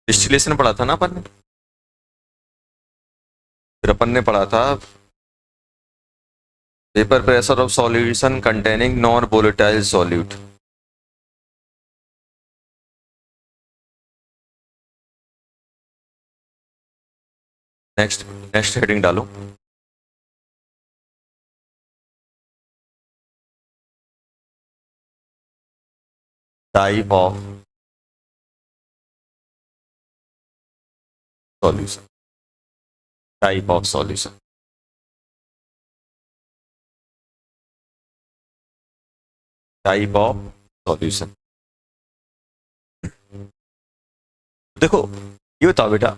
Distillation पढ़ा था ना अपन ने, फिर अपन ने पढ़ा था vapour pressure of solution containing non volatile solute. Next next heading डालो। Type of solution, type of solution. Type of solution. देखो ये बताओ बेटा,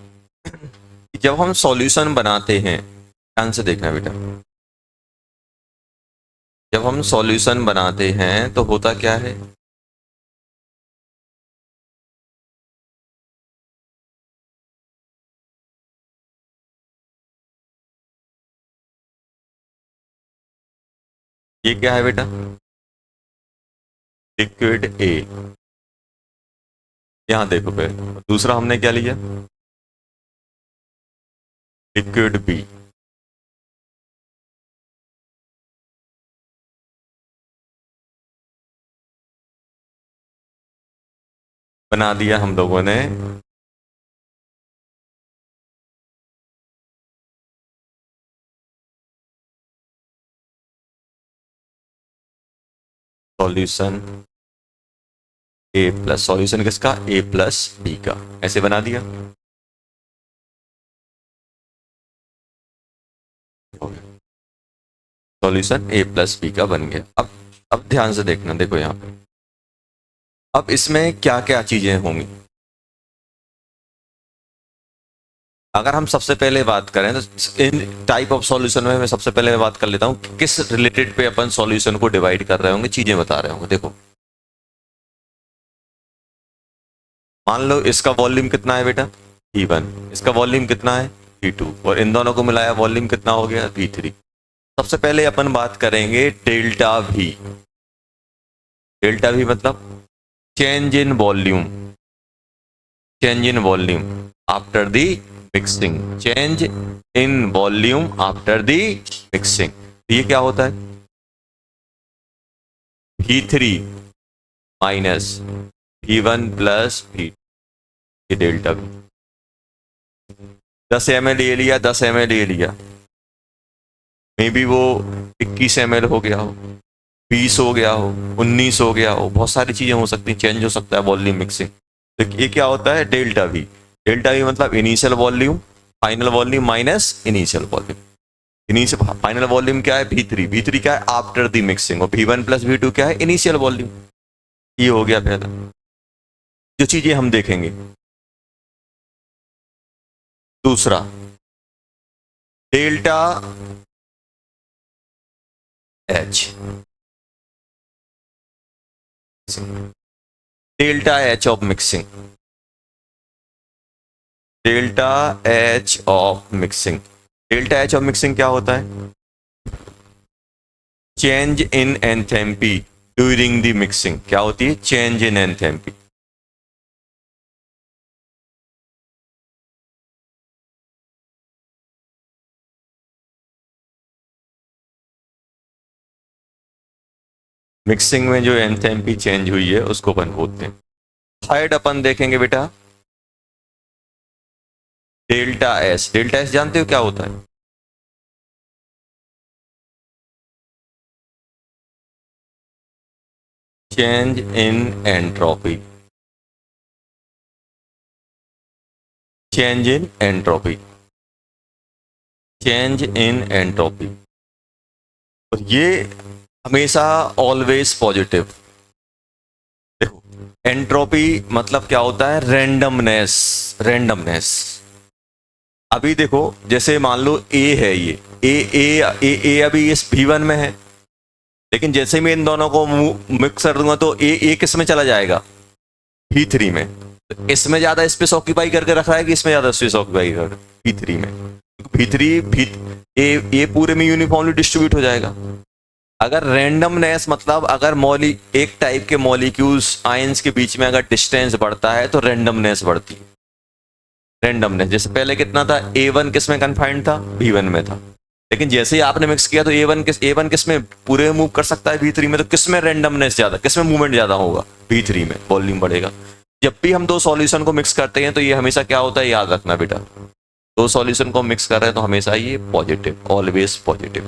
जब हम सॉल्यूशन बनाते हैं, ध्यान से देखना बेटा, जब हम सॉल्यूशन बनाते हैं तो होता क्या है, ये क्या है बेटा, लिक्विड ए। यहां देखो पहले, दूसरा हमने क्या लिया, लिक्विड बी। बना दिया हम लोगों ने सॉल्यूशन ए प्लस, सॉल्यूशन किसका, ए प्लस बी का, ऐसे बना दिया। सॉल्यूशन ए प्लस बी का बन गया। अब ध्यान से देखना, देखो यहां पे अब इसमें क्या क्या चीजें होंगी। अगर हम सबसे पहले बात करें तो इन टाइप ऑफ सॉल्यूशन में मैं सबसे पहले बात कर लेता हूं कि किस रिलेटेड पे अपन सॉल्यूशन को डिवाइड कर रहे होंगे, चीजें बता रहे होंगे। देखो मान लो इसका वॉल्यूम कितना है बेटा, V1, इसका वॉल्यूम कितना है, V2, और इन दोनों को मिलाया वॉल्यूम कितना हो गया, V3। सबसे पहले अपन बात करेंगे डेल्टा V। डेल्टा V मतलब change in volume, change in volume after the mixing, change in volume after the mixing. ये क्या होता है, V3 minus V1 plus V2, ये डेल्टा V। 10 ml ले लिया, 10 ml ले लिया, मे बी वो 21 ml हो गया हो, 20 हो गया हो, 19 हो गया हो, बहुत सारी चीजें हो सकती, चेंज हो सकता है वॉल्यूम मिक्सिंग। तो ये क्या होता है, डेल्टा V। डेल्टा V मतलब initial volume, final volume minus initial volume. Initial final volume क्या है, V3, V3 क्या है, आफ्टर द मिक्सिंग, और V1 प्लस V2 क्या है, इनिशियल वॉल्यूम। ये हो गया पहला जो चीजें हम देखेंगे। दूसरा delta H, delta H of mixing, delta H of mixing. Delta H of mixing क्या होता है, change in enthalpy during the mixing. क्या होती है, चेंज इन एंथैल्पी। मिक्सिंग में जो एंथैल्पी चेंज हुई है उसको अपन बोलते हैं। थर्ड अपन देखेंगे बेटा डेल्टा एस। डेल्टा एस जानते हो क्या होता है, change in entropy, change in entropy, change in entropy. और ये हमेशा ऑलवेज पॉजिटिव। देखो एंट्रोपी मतलब क्या होता है, रैंडमनेस, रैंडमनेस। अभी देखो जैसे मान लो ए है, ये ए अभी इस V1 में है, लेकिन जैसे मैं इन दोनों को मिक्स कर दूंगा तो ए किस में चला जाएगा, V3 में। तो इसमें ज्यादा स्पेस ऑक्यूपाई करके रख रहा है कि इसमें ज्यादा स्पेस ऑक्यूपाई कर, V3 में। ए पूरे में यूनिफॉर्मली डिस्ट्रीब्यूट हो जाएगा। अगर रैंडमनेस मतलब अगर एक टाइप के मॉलिक्यूल्स आयंस के बीच में अगर डिस्टेंस बढ़ता है तो रैंडमनेस बढ़ती है। रैंडमनेस। जैसे पहले कितना था, A1 किस में कन्फाइंड था, B1 में था, लेकिन जैसे ही आपने मिक्स किया तो A1 किस में पूरे मूव कर सकता है, B3 में। तो किस में रैंडमनेस ज्यादा, किस में मूवमेंट ज्यादा होगा, B3 में वॉल्यूम बढ़ेगा। जब भी हम दो सॉल्यूशन को मिक्स करते हैं तो ये हमेशा क्या होता है, याद रखना बेटा, दो सॉल्यूशन को मिक्स कर रहे हैं तो हमेशा ये positive, always positive.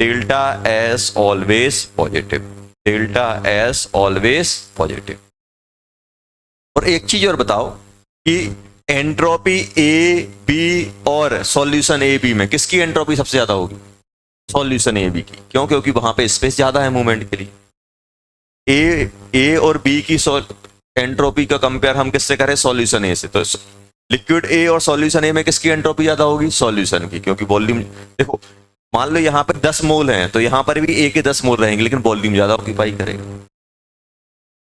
Delta S always positive, delta S always positive. और एक चीज और बताओ कि एंट्रोपी ए बी और सॉल्यूशन ए बी में किसकी एंट्रोपी सबसे ज्यादा होगी, सॉल्यूशन ए बी की। क्यों, क्योंकि वहां पे स्पेस ज्यादा है मूवमेंट के लिए। ए और बी की एंट्रोपी का कंपेयर हम किससे करें, सॉल्यूशन ए से। तो लिक्विड ए और सॉल्यूशन ए में किसकी एंट्रोपी ज्यादा होगी, सॉल्यूशन की, क्योंकि वॉल्यूम, देखो मान लो यहाँ पर 10 मोल हैं तो यहाँ पर भी ए के 10 मोल रहेंगे, लेकिन वॉल्यूम ज्यादा ऑक्यूपाई करेगा।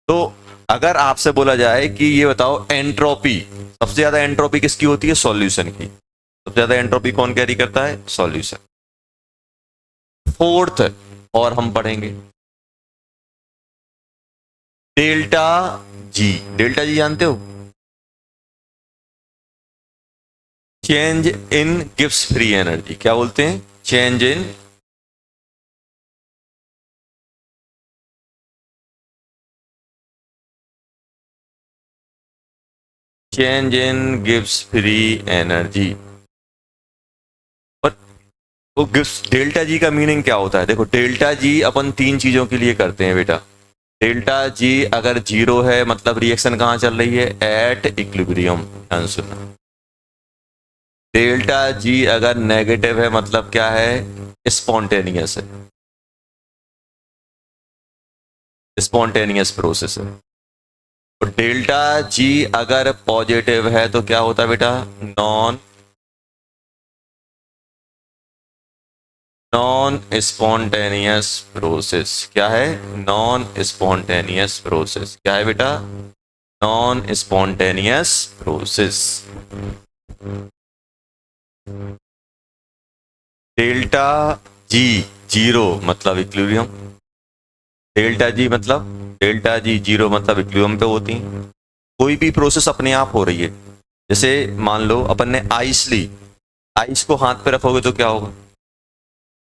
तो अगर आपसे बोला जाए कि ये बताओ एंट्रोपी, सबसे ज्यादा एंट्रोपी किसकी होती है, सॉल्यूशन की। सबसे ज्यादा एंट्रोपी कौन कैरी करता है, सॉल्यूशन। फोर्थ और हम पढ़ेंगे डेल्टा जी। डेल्टा जी जानते हो, change in gives free energy. क्या बोलते हैं, change in change in gives free energy. और वो गिव्स, डेल्टा जी का मीनिंग क्या होता है, देखो डेल्टा जी अपन तीन चीजों के लिए करते हैं बेटा। डेल्टा जी अगर जीरो है मतलब रिएक्शन कहां चल रही है, एट इक्विलिब्रियम। ध्यान सुनना, डेल्टा जी अगर नेगेटिव है मतलब क्या है, स्पॉन्टेनियस है, स्पॉन्टेनियस प्रोसेस है। और डेल्टा जी अगर पॉजिटिव है तो क्या होता है बेटा, नॉन स्पॉन्टेनियस प्रोसेस। क्या है, नॉन स्पॉन्टेनियस प्रोसेस। क्या है बेटा, non spontaneous process. Delta G zero मतलब इक्विलिब्रियम, डेल्टा जी जीरो मतलब इक्विलिब्रियम पे होती है। कोई भी प्रोसेस अपने आप हो रही है, जैसे मान लो अपन ने आइस ली, आइस को हाथ पे रखोगे तो क्या होगा,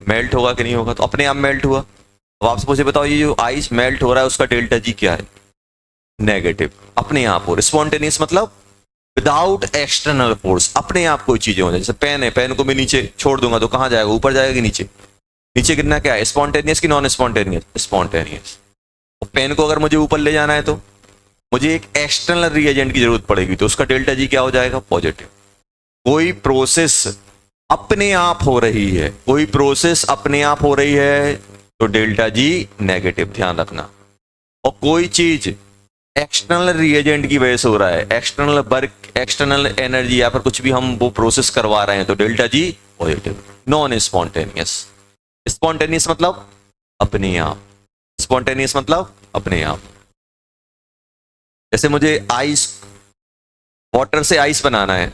मेल्ट होगा कि नहीं होगा, तो अपने आप मेल्ट हुआ। अब आपसे मुझे बताओ, ये जो आइस मेल्ट हो रहा है उसका डेल्टा जी क्या है, नेगेटिव, अपने आप हो। स्पॉन्टेनियस मतलब विदाउट एक्सटर्नल फोर्स, अपने आप कोई चीजें हो जाए। जैसे पेन है, पेन को मैं नीचे छोड़ दूंगा तो कहां जाएगा, ऊपर जाएगा कि नीचे, नीचे गिरना क्या है, स्पॉन्टेनियस की नॉन स्पॉन्टेनियस, स्पॉन्टेनियस। पेन को अगर मुझे ऊपर ले जाना है तो मुझे एक एक्सटर्नल रिएजेंट की जरूरत पड़ेगी, तो उसका डेल्टा जी क्या हो जाएगा, पॉजिटिव। कोई प्रोसेस अपने आप हो रही है, कोई प्रोसेस अपने आप हो रही है तो डेल्टा जी नेगेटिव, ध्यान रखना। और कोई चीज एक्सटर्नल रिएजेंट की वजह से हो रहा है, एक्सटर्नल वर्क, एक्सटर्नल एनर्जी या फिर कुछ भी हम वो प्रोसेस करवा रहे हैं, तो delta G positive. Non spontaneous, spontaneous मतलब अपने आप, स्पॉन्टेनियस मतलब अपने आप। जैसे मुझे आइस, वाटर से आइस बनाना है,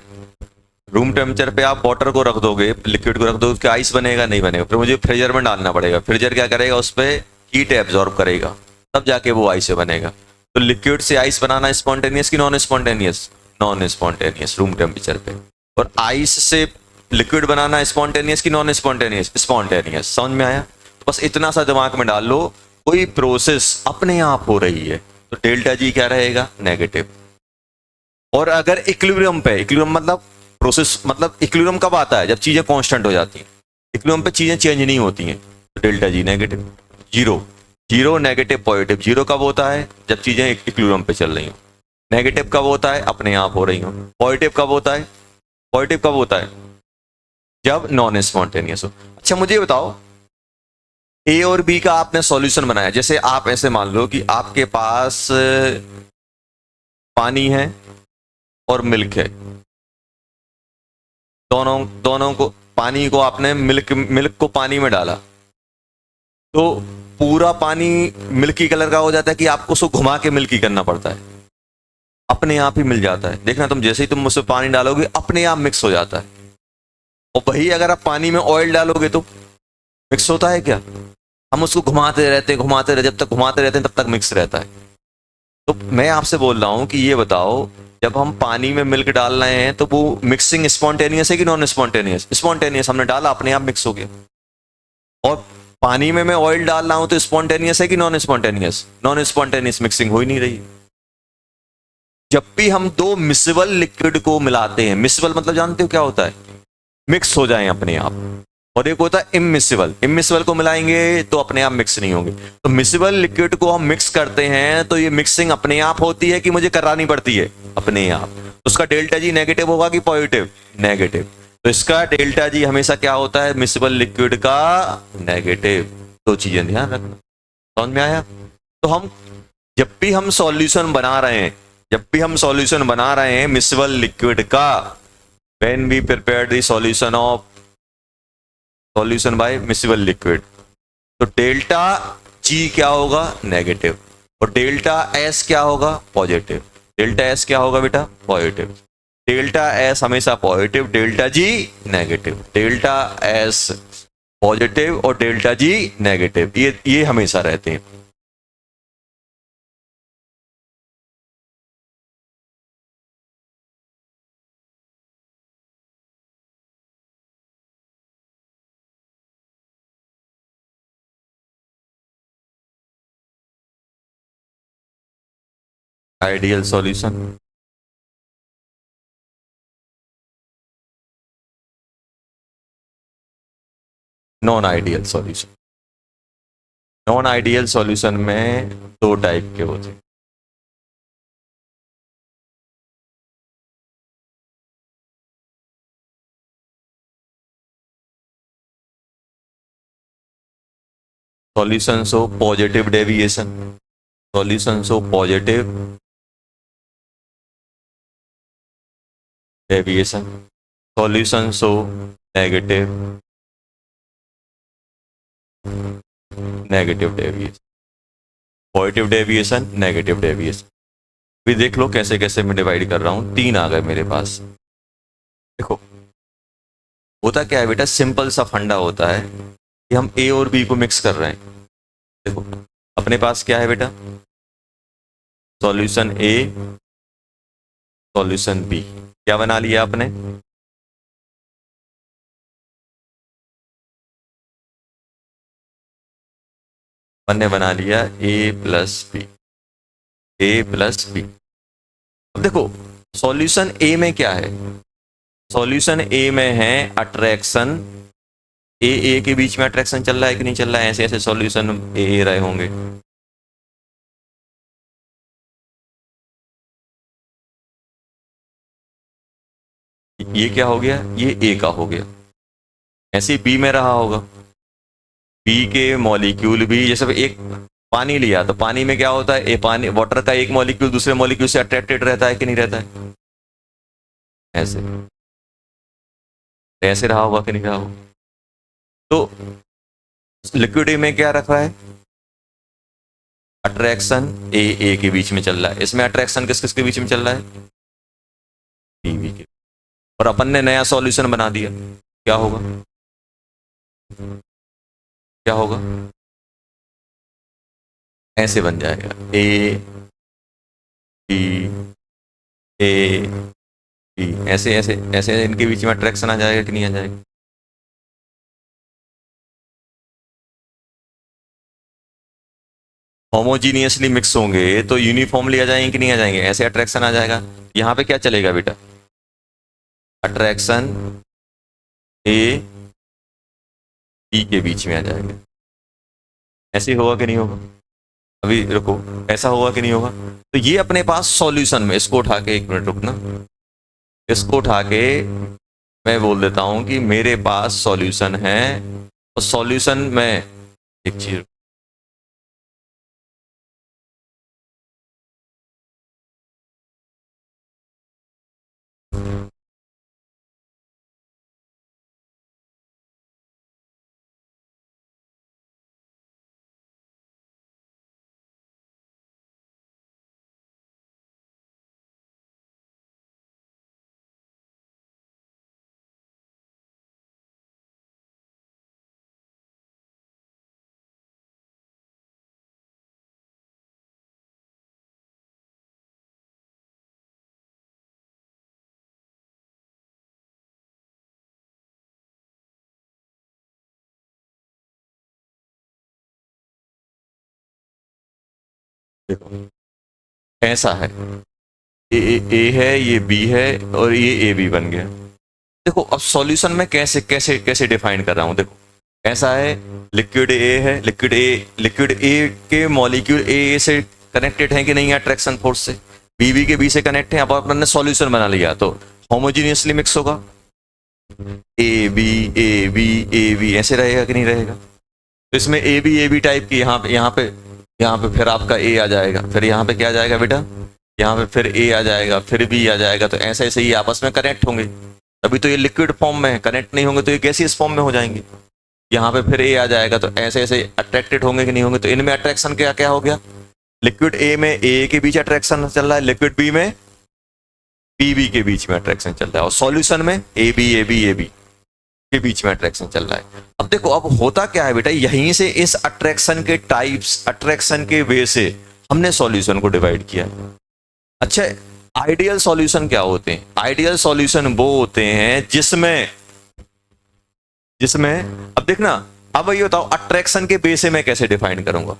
रूम टेम्परेचर पे आप वाटर को रख दोगे, लिक्विड को रख दोगे, उसका आइस बनेगा नहीं बनेगा, फिर मुझे फ्रीजर में डालना पड़ेगा। फ्रीजर क्या करेगा, उस पर हीट एब्जॉर्ब करेगा, तब जाके वो आइस बनेगा। तो लिक्विड से आइस बनाना स्पॉन्टेनियस की non spontaneous, non spontaneous room temperature पे। और आइस से लिक्विड बनाना स्पॉन्टेनियस की नॉन स्पॉन्टेनियस, स्पॉन्टेनियस। समझ में आया, तो बस इतना सा दिमाग में डाल लो, कोई प्रोसेस अपने आप हो रही है तो डेल्टा जी क्या रहेगा, नेगेटिव। और अगर इक्विलिब्रियम पे, इक्विलिब्रियम मतलब प्रोसेस, मतलब इक्विलिब्रियम कब आता है, जब चीजें कांस्टेंट हो जाती हैं, इक्विलिब्रियम पे चीजें चेंज नहीं होती हैं, तो delta G negative. Zero, zero negative positive. Zero कब होता है, जब चीजें इक्विलिब्रियम पे चल रही हो। नेगेटिव कब होता है, अपने आप हो रही हो। पॉजिटिव कब होता है, पॉजिटिव कब होता है, जब नॉन स्पॉन्टेनियस हो। अच्छा मुझे बताओ, ए और बी का आपने सॉल्यूशन बनाया, जैसे आप ऐसे मान लो कि आपके पास पानी है और मिल्क है, दोनों दोनों को, पानी को आपने मिल्क को पानी में डाला तो पूरा पानी मिल्की कलर का हो जाता है कि आपको उसको घुमा के मिल्की करना पड़ता है, अपने आप ही मिल जाता है। देखना तुम जैसे ही तुम उसमें पानी डालोगे अपने आप मिक्स हो जाता है। और वही अगर आप पानी में ऑयल डालोगे तो मिक्स होता है क्या, हम उसको घुमाते रहते हैं, जब तक घुमाते रहते हैं तब तक मिक्स रहता है। तो मैं आपसे बोल रहा हूं कि ये बताओ, जब हम पानी में मिल्क डाल रहे हैं तो वो मिक्सिंग स्पॉन्टेनियस है कि नॉन स्पॉन्टेनियस? स्पॉन्टेनियस, हमने डाला अपने आप मिक्स हो गया। और पानी में मैं ऑयल डाल रहा हूं तो स्पॉन्टेनियस है कि non spontaneous? Non spontaneous, mixing हो ही नहीं रही। जब भी हम दो मिसिबल लिक्विड को मिलाते हैं, मिसिबल मतलब जानते हो क्या होता है? मिक्स हो जाए अपने आप। और एक होता है इमिसिबल, इमिसिबल को मिलाएंगे तो अपने आप मिक्स नहीं होंगे। तो मिसिबल लिक्विड को हम मिक्स करते हैं तो ये मिक्सिंग अपने आप होती है कि मुझे करानी पड़ती है? अपने आप। तो उसका डेल्टा जी नेगेटिव होगा कि पॉजिटिव? नेगेटिव। तो इसका डेल्टा जी हमेशा क्या होता है? मिसिबल लिक्विड का नेगेटिव। दो चीजें ध्यान रखना। समझ में आया? तो हम जब भी हम सॉल्यूशन बना रहे हैं, जब भी हम सॉल्यूशन बना रहे हैं मिसिबल लिक्विड का, when we prepared the solution by miscible liquid, तो डेल्टा जी क्या होगा? नेगेटिव। और डेल्टा एस क्या होगा? पॉजिटिव। डेल्टा एस क्या होगा बेटा? पॉजिटिव। डेल्टा एस हमेशा positive, delta G negative. Delta S positive और डेल्टा जी नेगेटिव, ये हमेशा रहते हैं। Ideal solution, non ideal solution. Non ideal solution में दो टाइप के होते हैं। Solutions of positive deviation, solutions of positive deviation, solutions of negative negative deviation, positive deviation, negative deviation. भी देख लो कैसे कैसे मैं डिवाइड कर रहा हूं। तीन आ गए मेरे पास। देखो होता क्या है बेटा, सिंपल सा फंडा होता है कि हम ए और बी को मिक्स कर रहे हैं। देखो अपने पास क्या है बेटा? सॉल्यूशन ए, सॉल्यूशन बी। क्या बना लिया आपने? हमने बना लिया ए प्लस बी, ए प्लस बी। अब देखो सॉल्यूशन ए में क्या है? सॉल्यूशन ए में है अट्रैक्शन। ए के बीच में अट्रैक्शन चल रहा है कि नहीं चल रहा है? ऐसे ऐसे सॉल्यूशन ए रहे होंगे। ये क्या हो गया? ये ए का हो गया। ऐसे बी में रहा होगा। बी के मॉलिक्यूल भी, जैसे एक पानी लिया तो पानी में क्या होता है? ए पानी, वाटर का एक मॉलिक्यूल दूसरे मॉलिक्यूल से अट्रैक्टेड रहता है कि नहीं रहता है? ऐसे ऐसे रहा होगा कि नहीं रहा होगा? तो लिक्विड में क्या रखा है? अट्रैक्शन ए के बीच में चल रहा है। इसमें अट्रैक्शन किस किस के बीच में चल रहा है? बी के। और अपन ने नया सॉल्यूशन बना दिया, क्या होगा? क्या होगा? ऐसे बन जाएगा ए बी, ए बी, ऐसे ऐसे ऐसे इनके बीच में अट्रैक्शन आ जाएगा कि नहीं आ जाएगा? होमोजीनियसली मिक्स होंगे तो यूनिफॉर्मली आ जाएंगे कि नहीं आ जाएंगे? ऐसे अट्रैक्शन आ जाएगा। यहाँ पे क्या चलेगा बेटा? अट्रैक्शन ए बी के बीच में आ जाएगा। ऐसे होगा कि नहीं होगा? अभी रुको, ऐसा होगा कि नहीं होगा? तो ये अपने पास सॉल्यूशन में, इसको उठा के एक मिनट रुकना, इसको उठा के मैं बोल देता हूं कि मेरे पास सॉल्यूशन है। और सॉल्यूशन में एक चीज देखो ऐसा है, ए है, ये बी है, और ये ए बी बन गया। देखो अब सॉल्यूशन में कैसे कैसे कैसे डिफाइन कर रहा हूं। देखो ऐसा है, लिक्विड ए है, लिक्विड ए के मॉलिक्यूल ए से कनेक्टेड है कि नहीं है अट्रैक्शन फोर्स से, बी बी के बी से कनेक्ट है। अब अपन ने सॉल्यूशन बना लिया तो होमोजीनियसली मिक्स होगा, ए बी ऐसे रहेगा कि नहीं रहेगा। तो इसमें ए बी टाइप की यहाँ पे फिर आपका ए आ जाएगा, फिर यहाँ पे क्या आ जाएगा बेटा, यहाँ पे फिर ए आ जाएगा, फिर बी आ जाएगा। तो ऐसे ऐसे ये आपस में कनेक्ट होंगे, तभी तो ये लिक्विड फॉर्म में है। कनेक्ट नहीं होंगे तो ये गैसियस फॉर्म में हो जाएंगे। यहाँ पे फिर ए आ जाएगा, तो ऐसे ऐसे अट्रैक्टेड होंगे कि नहीं होंगे। तो इनमें अट्रैक्शन क्या क्या हो गया, लिक्विड ए में ए के बीच अट्रैक्शन चल रहा है, लिक्विड बी में बी बी के बीच में अट्रैक्शन चल रहा है, और सॉल्यूशन में ए बी के बीच में अट्रैक्शन चल रहा है। अब देखो अब होता क्या है बेटा, यहीं से इस अट्रैक्शन के टाइप्स, अट्रैक्शन के वे से हमने सॉल्यूशन को डिवाइड किया। अच्छा, आइडियल सॉल्यूशन क्या होते हैं? आइडियल सॉल्यूशन वो होते हैं जिसमें अब देखना, अब ये बताओ अट्रैक्शन के बेस से मैं कैसे डिफाइन करूंगा।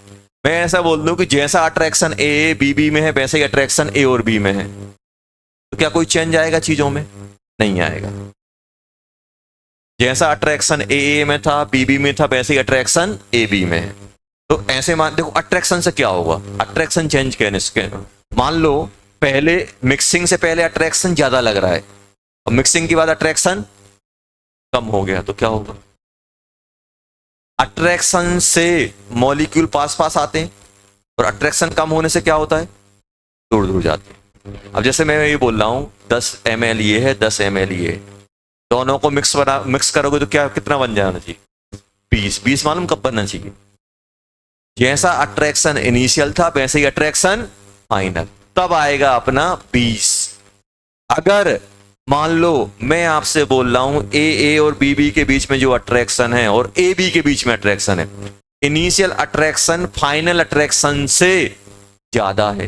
मैं ऐसा बोल दूं कि जैसा अट्रैक्शन ए बी में है वैसे ही अट्रैक्शन ए और बी में है, तो क्या कोई चेंज आएगा चीजों में? नहीं आएगा। जैसा अट्रैक्शन ए में था, बी में था, वैसे ही अट्रैक्शन ए बी में है। तो ऐसे मान देखो अट्रैक्शन से क्या होगा, अट्रैक्शन चेंज कहने, मान लो पहले मिक्सिंग से पहले अट्रैक्शन ज्यादा लग रहा है, और मिक्सिंग के बाद अट्रैक्शन कम हो गया, तो क्या होगा? अट्रैक्शन से मॉलिक्यूल पास पास आते हैं, और अट्रैक्शन कम होने से क्या होता है? दूर दूर जाते हैं। अब जैसे मैं ये बोल रहा हूं 10 ml ये है, 10 ml ये, दोनों को मिक्स करोगे तो क्या कितना बन जाना चाहिए? 20 मालूम कब बनना चाहिए? जैसा अट्रैक्शन इनिशियल था वैसे ही अट्रैक्शन फाइनल, तब आएगा अपना 20। अगर मान लो मैं आपसे बोल रहा हूं ए और बी के बीच में जो अट्रैक्शन है और ए बी के बीच में अट्रैक्शन है, इनिशियल अट्रैक्शन फाइनल अट्रैक्शन से ज्यादा है,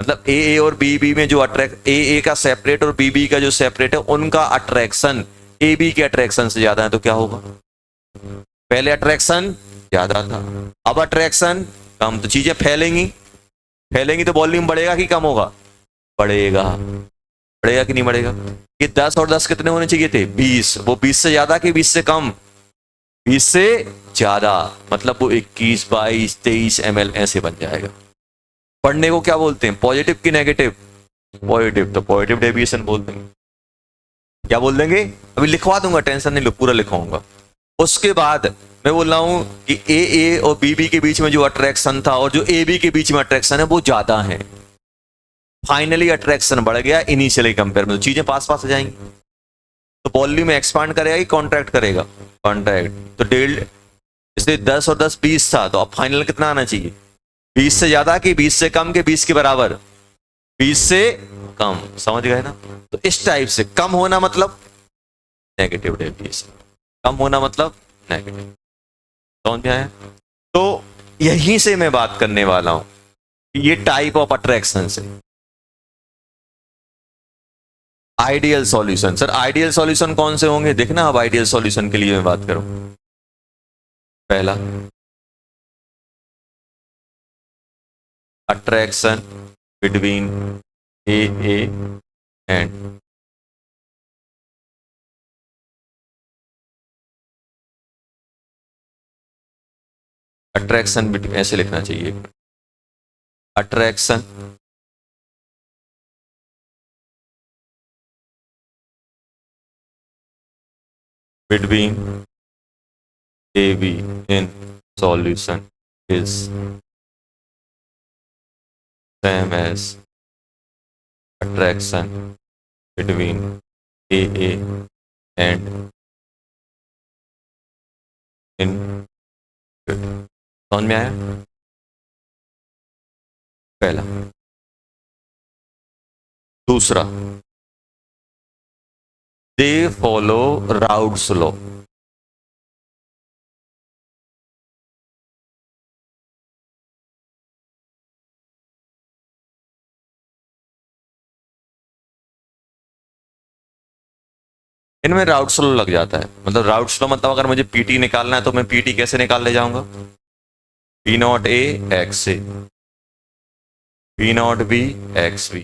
मतलब ए और बी में जो अट्रैक्ट ए का सेपरेट और बी का जो सेपरेट है उनका अट्रैक्शन ए बी के अट्रैक्शन से ज्यादा है, तो क्या होगा? पहले अट्रैक्शन ज्यादा था, अब अट्रैक्शन कम, तो चीजें फैलेंगी तो वॉल्यूम बढ़ेगा कि कम होगा? बढ़ेगा कि नहीं बढ़ेगा? ये 10 और 10 कितने होने चाहिए थे? 20। वो 20 से ज्यादा कि 20 से कम? 20 से ज्यादा, मतलब वो 21, 22, 23 ml ऐसे बन जाएगा। पढ़ने को क्या बोलते हैं, पॉजिटिव कि नेगेटिव? पॉजिटिव, तो पॉजिटिव डेविएशन बोल देंगे। क्या बोल देंगे? अभी लिखवा दूंगा, टेंशन नहीं लो, पूरा लिखवाऊंगा। उसके बाद मैं बोल रहा हूं कि ए और बी के बीच में जो अट्रैक्शन था और जो ए बी के बीच में अट्रैक्शन है वो ज्यादा है, फाइनली अट्रैक्शन बढ़ गया इनिशियली कंपेयर में, तो चीजें पास पास आ जाएंगी। तो वॉल्यूम एक्सपांड करेगा कि कॉन्ट्रैक्ट करेगा? कॉन्ट्रैक्ट। तो डेल्ट, इसलिए 10 और 10 20 था, तो अब फाइनल कितना आना चाहिए? 20 से ज्यादा कि 20 से कम के 20 के बराबर? 20 से कम, समझ गए ना? तो इस टाइप से कम होना मतलब नेगेटिव डेविएशन, कम होना मतलब नेगेटिव, समझ में आया? तो यहीं से मैं बात करने वाला हूं, ये टाइप ऑफ अट्रैक्शन से। Ideal solution, sir ideal solution कौन से होंगे? देखना अब आइडियल सॉल्यूशन के लिए मैं बात करूं, पहला attraction between A and attraction between, ऐसे लिखना चाहिए, attraction between A B in solution is same as attraction between A and in, समझ में आया? पहला। दूसरा, दे फॉलो राउट्स लॉ। इनमें राउट्स लॉ लग जाता है, मतलब राउट्स लॉ मतलब अगर मुझे पीटी निकालना है तो मैं पीटी कैसे निकाल ले जाऊंगा? पी नॉट ए एक्स से, P not B X B.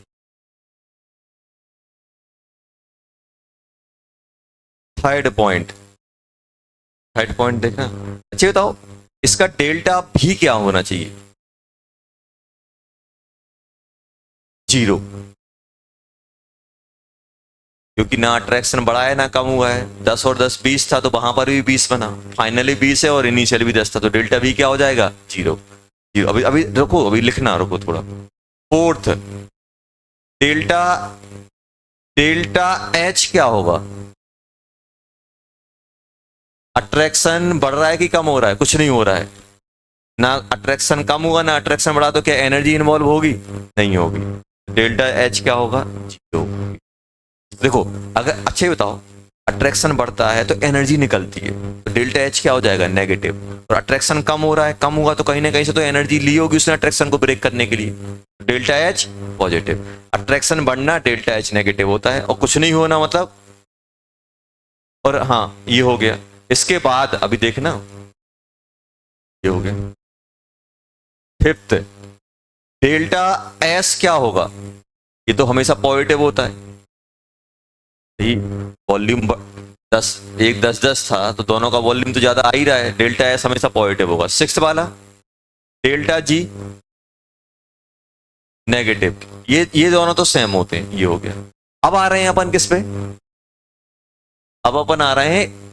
Third point, third point देखना। अच्छा बताओ, इसका डेल्टा भी क्या होना चाहिए? जीरो, क्योंकि ना अट्रैक्शन बढ़ा है ना कम हुआ है। 10 और 10 20 था, तो वहां पर भी 20 बना, फाइनली 20 है और इनिशियल भी 10 था, तो डेल्टा भी क्या हो जाएगा? जीरो। जीरो। अभी अभी रुको, अभी लिखना रुको थोड़ा। फोर्थ, डेल्टा, डेल्टा एच क्या होगा? अट्रैक्शन बढ़ रहा है कि कम हो रहा है? कुछ नहीं हो रहा है। ना अट्रैक्शन कम हुआ ना अट्रैक्शन बढ़ा, तो क्या एनर्जी इन्वॉल्व होगी? नहीं होगी। डेल्टा एच क्या होगा? जीरो। देखो, अगर अच्छे बताओ, अट्रैक्शन बढ़ता है तो एनर्जी निकलती है, तो डेल्टा एच क्या हो जाएगा? नेगेटिव। और अट्रैक्शन कम हो रहा है, कम हुआ, तो कहीं ना कहीं से तो एनर्जी ली होगी उसने अट्रैक्शन को ब्रेक करने के लिए, डेल्टा एच पॉजिटिव। अट्रैक्शन बढ़ना, डेल्टा एच नेगेटिव होता है, और कुछ नहीं होना मतलब, और हाँ ये हो गया। इसके बाद अभी देखना, ये हो गया। फिफ्थ, डेल्टा एस क्या होगा? ये तो हमेशा पॉजिटिव होता है, वॉल्यूम 10, एक 10 10 था, तो दोनों का वॉल्यूम तो ज्यादा आ ही रहा है, डेल्टा एस हमेशा पॉजिटिव होगा। सिक्स वाला, डेल्टा जी नेगेटिव। ये दोनों तो सेम होते हैं, ये हो गया। अब आ रहे हैं अपन किस पे? अब अपन आ रहे हैं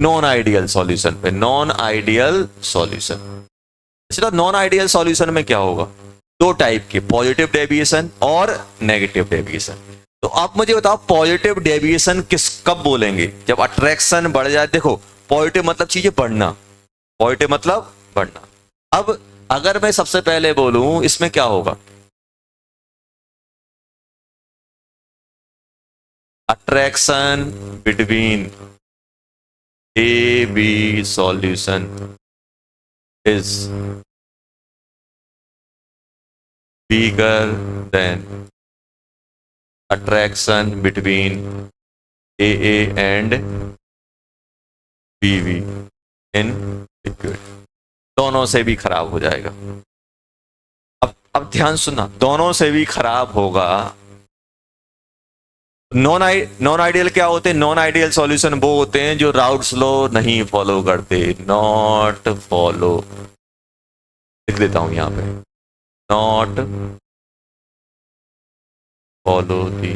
नॉन आइडियल सॉल्यूशन पे। नॉन आइडियल सॉल्यूशन, तो नॉन आइडियल सॉल्यूशन में क्या होगा? दो टाइप के, पॉजिटिव डेविएशन और नेगेटिव डेविएशन। तो आप मुझे बताओ, पॉजिटिव डेविएशन किस कब बोलेंगे? जब अट्रैक्शन बढ़ जाए। देखो, पॉजिटिव मतलब चीजें बढ़ना, पॉजिटिव मतलब बढ़ना। अब अगर मैं सबसे पहले बोलूं, इसमें क्या होगा? Attraction between A B solution is bigger than attraction between AA and BB in liquid। दोनों से भी खराब हो जाएगा। अब ध्यान सुनना, दोनों से भी खराब होगा। नॉन आइडियल क्या होते हैं? नॉन आइडियल सॉल्यूशन वो होते हैं जो राउट्स लॉ नहीं फॉलो करते। नॉट फॉलो, लिख देता हूं यहां पे, नॉट फॉलो दी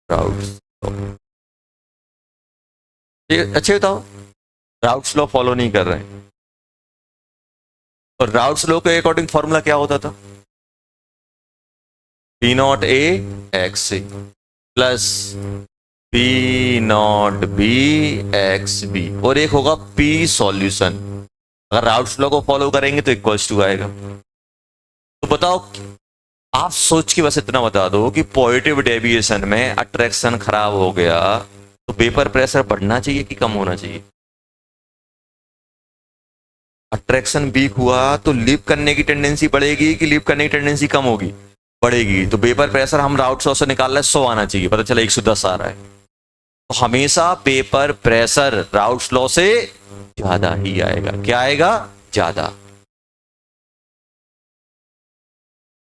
राउट्स। अच्छे बताओ, राउट्स लॉ फॉलो नहीं कर रहे हैं। और राउट्स लॉ के अकॉर्डिंग फॉर्मूला क्या होता था? P not A X C plus P not B X B, और एक होगा पी सॉल्यूशन। अगर राउट्स लॉ को फॉलो करेंगे तो इक्वल्स टू आएगा। तो बताओ, आप सोच के बस इतना बता दो कि पॉजिटिव डेविएशन में अट्रैक्शन खराब हो गया, तो वेपर प्रेशर बढ़ना चाहिए कि कम होना चाहिए? अट्रैक्शन वीक हुआ तो लीव करने की टेंडेंसी बढ़ेगी कि लीव करने की टेंडेंसी कम होगी? बढ़ेगी। तो वेपर प्रेशर हम राउट सौ से निकाल रहे हैं, 100 आना चाहिए, पता चला 110 आ रहा है। तो हमेशा पेपर प्रेशर राउट लॉ से ज्यादा ही आएगा। क्या आएगा? ज्यादा।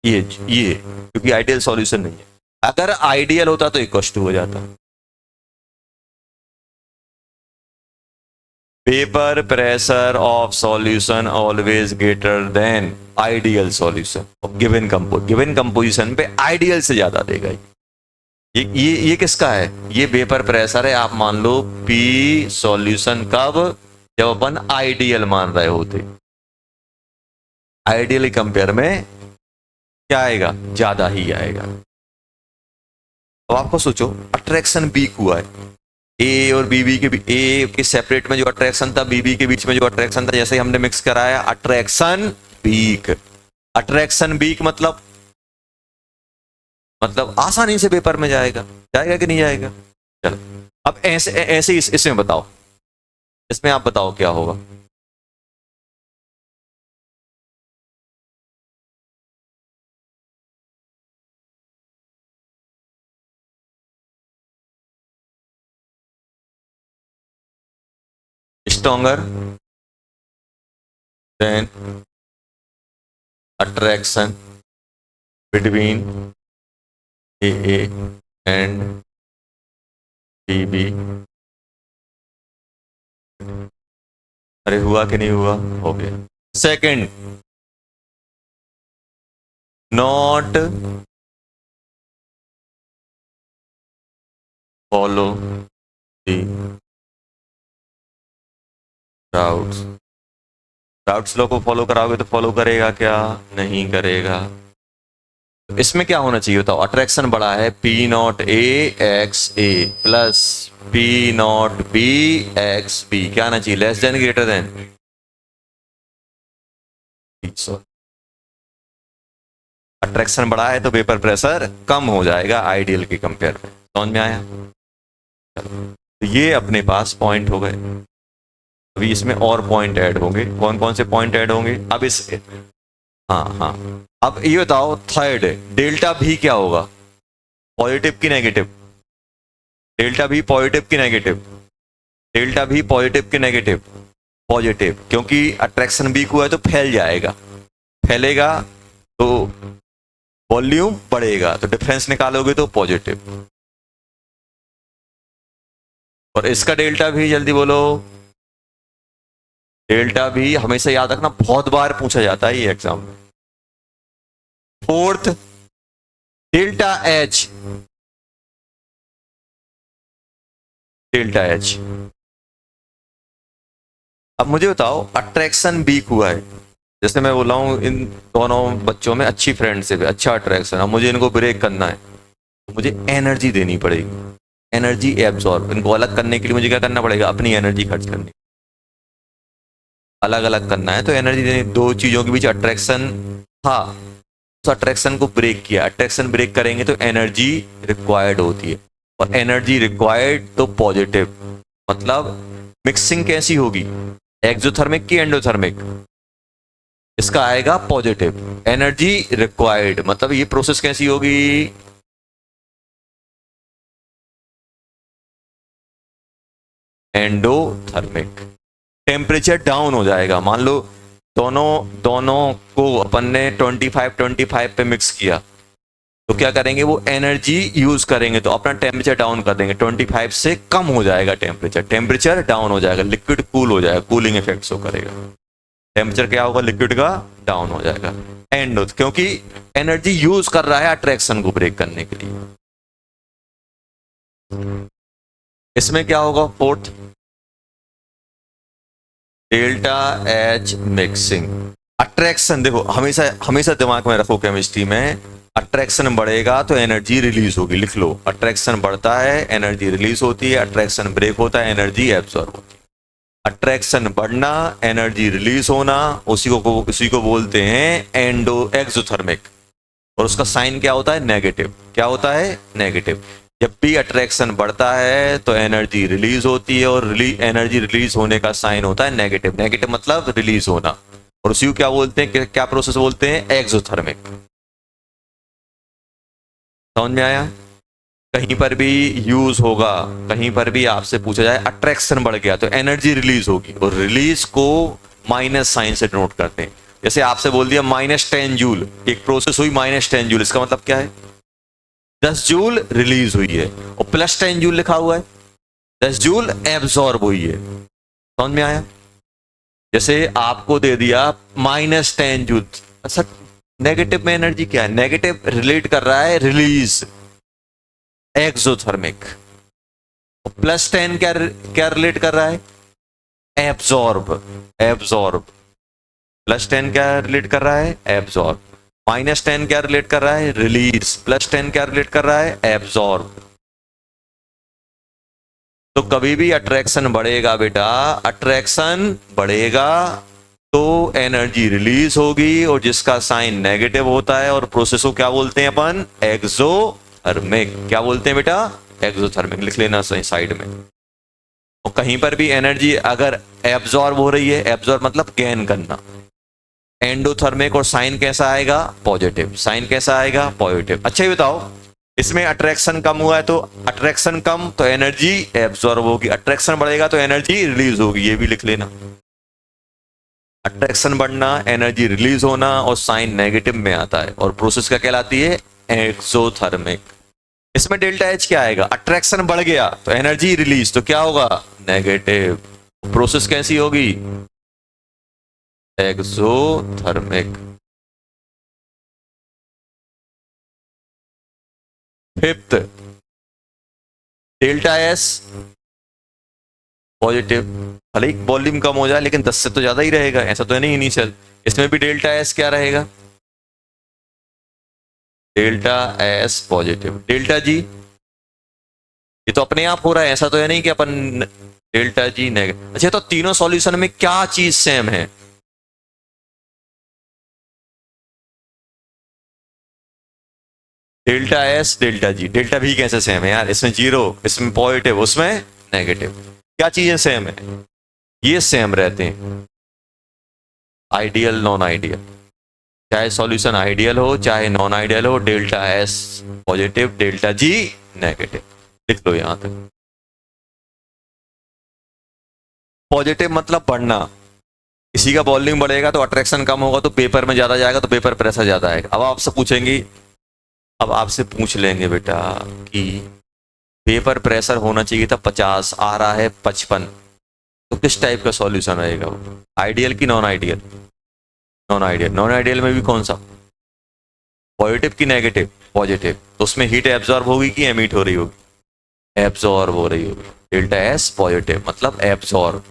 ये क्योंकि आइडियल सॉल्यूशन नहीं है। अगर आइडियल होता तो इक्वल टू हो जाता। Paper pressure of solution always greater than ideal solution of given composition पे आइडियल से ज्यादा देगा। ये किसका है? ये वेपर प्रेशर है। आप मान लो पी सॉल्यूशन कब? जब अपन आइडियल मान रहे होते। आइडियल कंपेयर में क्या आएगा? ज्यादा ही आएगा। तो आपको सोचो, अट्रैक्शन वीक हुआ है, ए और बीबी के ए के सेपरेट में जो अट्रैक्शन था, बीबी के बीच में जो अट्रैक्शन था, जैसे ही हमने मिक्स कराया, अट्रैक्शन वीक। अट्रैक्शन वीक मतलब आसानी से पेपर में जाएगा। जाएगा कि नहीं जाएगा? चलो, अब ऐसे ऐसे इसमें बताओ, इसमें आप बताओ क्या होगा? stronger than attraction between AA and BB। अरे हुआ कि नहीं हुआ? हो गया। Second, not follow the routes. Routes law को फॉलो कराओगे तो फॉलो करेगा क्या? नहीं करेगा। इसमें क्या होना चाहिए बताओ? अट्रैक्शन बड़ा है P not A X A plus P not B X B, क्या आना चाहिए? Less than greater than? Attraction बड़ा है तो वेपर प्रेशर कम हो जाएगा आइडियल के कंपेयर में। समझ में आया? तो ये अपने पास पॉइंट हो गए। अभी इसमें और पॉइंट ऐड होंगे। कौन कौन से पॉइंट ऐड होंगे अब इस, हाँ हाँ, अब ये बताओ थर्ड, डेल्टा भी क्या होगा? पॉजिटिव की नेगेटिव? डेल्टा भी पॉजिटिव की नेगेटिव? डेल्टा भी पॉजिटिव की नेगेटिव? पॉजिटिव, क्योंकि अट्रैक्शन वीक हुआ है तो फैल जाएगा, फैलेगा तो वॉल्यूम बढ़ेगा, तो डिफरेंस निकालोगे तो पॉजिटिव। और इसका डेल्टा भी जल्दी बोलो। डेल्टा भी हमेशा याद रखना, बहुत बार पूछा जाता है ये एग्जाम में। Fourth, delta H. Delta H, अब मुझे बताओ अट्रैक्शन वीक हुआ है, जैसे मैं बोला हूं इन दोनों बच्चों में अच्छी फ्रेंडशिप है, अच्छा अट्रैक्शन, अब मुझे इनको ब्रेक करना है तो मुझे एनर्जी देनी पड़ेगी, एनर्जी एब्जॉर्ब। इनको अलग करने के लिए मुझे क्या करना पड़ेगा? अपनी एनर्जी खर्च करनी, अलग अलग करना है तो एनर्जी देनी। दो चीजों के बीच अट्रैक्शन था, उस अट्रैक्शन को ब्रेक किया। अट्रैक्शन ब्रेक करेंगे तो एनर्जी रिक्वायर्ड होती है, और एनर्जी रिक्वायर्ड तो पॉजिटिव। मतलब मिक्सिंग कैसी होगी? एक्सोथर्मिक की एंडोथर्मिक? इसका आएगा पॉजिटिव। एनर्जी रिक्वायर्ड मतलब ये प्रोसेस कैसी होगी? एंडोथर्मिक। टेम्परेचर डाउन हो जाएगा। मान लो दोनों को अपन ने 25 पे मिक्स किया, तो क्या करेंगे? वो एनर्जी यूज करेंगे तो अपना टेम्परेचर डाउन कर देंगे, 25 से कम हो जाएगा टेम्परेचर, टेम्परेचर डाउन हो जाएगा, लिक्विड कूल हो जाएगा, कूलिंग इफेक्ट शो करेगा। टेम्परेचर क्या होगा? लिक्विड का डाउन हो जाएगा। एंड क्योंकि एनर्जी यूज कर रहा है अट्रैक्शन को ब्रेक करने के लिए। इसमें क्या होगा? Fourth, delta H mixing. Attraction देखो हमेशा हमेशा दिमाग में रखो, केमिस्ट्री में अट्रैक्शन बढ़ेगा तो एनर्जी रिलीज होगी। लिख लो, अट्रैक्शन बढ़ता है एनर्जी रिलीज होती है, अट्रैक्शन ब्रेक होता है एनर्जी एब्सॉर्ब होती है। अट्रैक्शन बढ़ना, एनर्जी रिलीज होना, उसी को बोलते हैं एक्सोथर्मिक। और उसका साइन क्या होता है? नेगेटिव। क्या होता है? नेगेटिव। जब भी अट्रैक्शन बढ़ता है तो एनर्जी रिलीज होती है, और एनर्जी रिलीज होने का साइन होता है नेगेटिव। नेगेटिव मतलब रिलीज होना, और उसी को क्या बोलते हैं? क्या प्रोसेस बोलते हैं? एक्सोथर्मिक। समझ में आया? कहीं पर भी यूज होगा, कहीं पर भी आपसे पूछा जाए अट्रैक्शन बढ़ गया तो एनर्जी रिलीज होगी, और रिलीज को माइनस साइन से डिनोट करते हैं। जैसे आपसे बोल दिया -10 जूल, एक प्रोसेस हुई -10 जूल, इसका मतलब क्या है? 10 जूल रिलीज हुई है, और +10 जूल लिखा हुआ है, 10 जूल एब्सॉर्ब हुई है। समझ में आया? जैसे आपको दे दिया -10 जूल, अच्छा नेगेटिव में एनर्जी क्या है? नेगेटिव रिलेट कर रहा है रिलीज, एक्सोथर्मिक। +10 क्या रिलेट कर रहा है? Absorb, absorb. +10 क्या रिलेट कर रहा है? एब्सॉर्ब। -10 क्या रिलेट कर रहा है? रिलीज। +10 क्या रिलेट कर रहा है? एब्सॉर्ब। तो कभी भी अट्रैक्शन बढ़ेगा बेटा, अट्रैक्शन बढ़ेगा तो एनर्जी रिलीज होगी, और जिसका साइन नेगेटिव होता है, और प्रोसेस को क्या बोलते हैं अपन? एक्सोथर्मिक। क्या बोलते हैं बेटा? एक्सोथर्मिक। लिख लेना सही साइड में। और कहीं पर भी एनर्जी अगर एब्सॉर्ब हो रही है, एब्सॉर्ब मतलब गेन करना, एंडोथर्मिक, और साइन कैसा आएगा? पॉजिटिव। साइन कैसा आएगा? पॉजिटिव। अच्छा ये बताओ, इसमें अट्रैक्शन कम हुआ है तो अट्रैक्शन कम तो एनर्जी एब्जॉर्ब होगी, अट्रैक्शन बढ़ेगा तो एनर्जी रिलीज होगी, ये भी लिख लेना। अट्रैक्शन बढ़ना, एनर्जी रिलीज होना, और साइन नेगेटिव में आता है, और प्रोसेस क्या कहलाती है? एक्सोथर्मिक। इसमें डेल्टा एच क्या आएगा? अट्रैक्शन बढ़ गया तो एनर्जी रिलीज, तो क्या होगा? नेगेटिव। प्रोसेस कैसी होगी? Exothermic. Fifth, delta S positive, भले ही वॉल्यूम कम हो जाए लेकिन 10 से तो ज्यादा ही रहेगा, ऐसा तो है नहीं इनिशियल। इसमें भी डेल्टा एस क्या रहेगा? Delta S positive. Delta G, ये तो अपने आप हो रहा है, ऐसा तो है नहीं कि अपन डेल्टा जी नेगेटिव। अच्छा, तो तीनों सॉल्यूशन में क्या चीज सेम है? Delta S delta G. Delta भी कैसे सेम है यार? इसमें जीरो, इसमें पॉजिटिव, उसमें नेगेटिव। क्या चीजें सेम है? ये सेम रहते हैं, आइडियल नॉन आइडियल। चाहे सॉल्यूशन आइडियल हो चाहे नॉन आइडियल हो, delta S positive, delta G negative. लिख लो यहां तक। पॉजिटिव मतलब बढ़ना, किसी का वॉल्यूम बढ़ेगा तो अट्रैक्शन कम होगा, तो पेपर में ज्यादा जाएगा, तो पेपर प्रेशर ज्यादा आएगा। अब आपसे पूछेंगे, अब आपसे पूछ लेंगे बेटा कि पेपर प्रेशर होना चाहिए था 50, आ रहा है 55, तो किस टाइप का सॉल्यूशन रहेगा वो? आइडियल की non ideal? Non ideal. Non ideal में भी कौन सा? पॉजिटिव की नेगेटिव? पॉजिटिव। तो उसमें हीट एब्जॉर्ब होगी कि एमिट हो रही होगी? एब्जॉर्ब हो रही होगी। डेल्टा एस पॉजिटिव मतलब एब्जॉर्ब,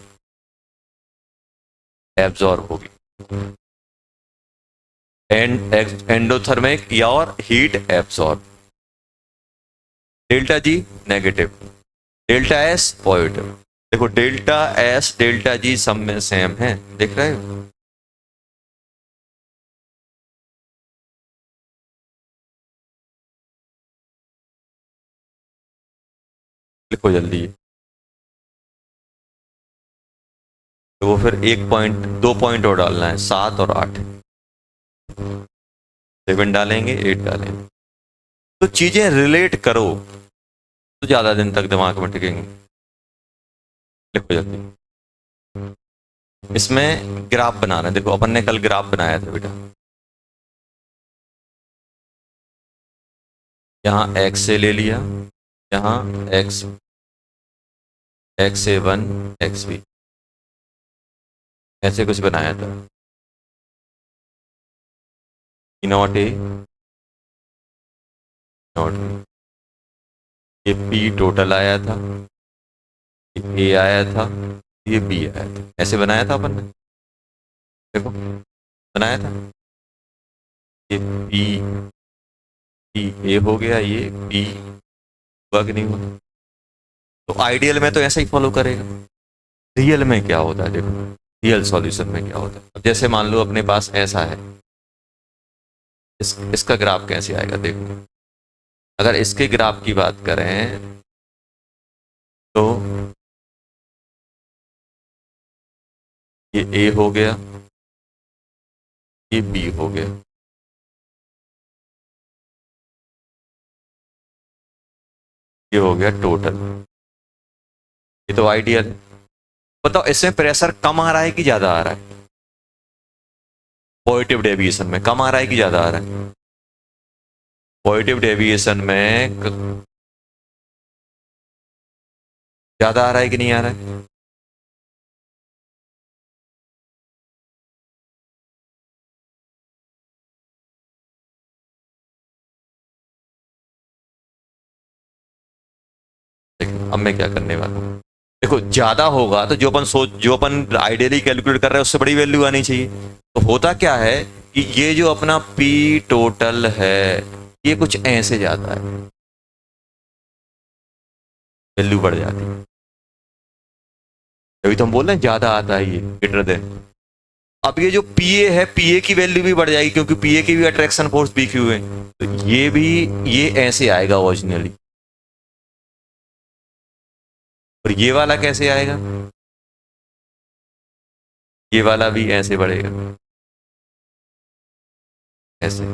एब्जॉर्ब होगी। एंडोथर्मिक या और heat absorb. Delta G negative, delta S positive. देखो डेल्टा एस डेल्टा जी सब में सेम है, देख रहे हो? लिखो जल्दी। तो वो फिर 1 पॉइंट 2 पॉइंट और डालना है, 7 और 8। 7 डालेंगे, 8 डालेंगे, तो चीजें रिलेट करो तो ज्यादा दिन तक दिमाग में टिकेंगी। लिखो जल्दी। इसमें ग्राफ बनाना है, देखो अपन ने कल ग्राफ बनाया था बेटा। यहाँ एक्स से ले लिया, यहाँ एक्स, XA1 XB, ऐसे कुछ बनाया था। नॉट ए नॉट बी, ये पी टोटल आया था, ये ए आया था, ये बी आया था, ऐसे बनाया था अपन ने। देखो बनाया था, ये पी, पी ए हो गया, ये बी हुआ कि नहीं हुआ? तो आइडियल में तो ऐसा ही फॉलो करेगा। रियल में क्या होता है देखो, रियल सॉल्यूशन में क्या होता है। अब जैसे मान लो अपने पास ऐसा है, इसका ग्राफ कैसे आएगा देखो। अगर इसके ग्राफ की बात करें तो ये ए हो गया, ये बी हो गया, ये हो गया टोटल, ये तो आइडियल है। बताओ इसमें प्रेशर कम आ रहा है कि ज्यादा आ रहा है? पॉजिटिव डेविएशन में कम आ रहा है कि ज्यादा आ रहा है? पॉजिटिव डेविएशन में ज्यादा आ रहा है कि नहीं आ रहा है? देखो अब मैं क्या करने वाला हूं। देखो ज्यादा होगा तो जो अपन आइडियली कैलकुलेट कर रहे हैं उससे बड़ी वैल्यू आनी चाहिए। तो होता क्या है कि ये जो अपना पी टोटल है ये कुछ ऐसे जाता है, वैल्यू बढ़ जाती है। अभी तो हम बोल रहे हैं ज्यादा आता है ये ग्रेटर देन। अब ये जो पीए है, पीए की वैल्यू भी बढ़ जाएगी क्योंकि पीए की भी अट्रैक्शन फोर्स पी क्यू है, तो ये भी, ये ऐसे आएगा ओरिजिनली। और ये वाला कैसे आएगा? ये वाला भी ऐसे बढ़ेगा, ऐसे।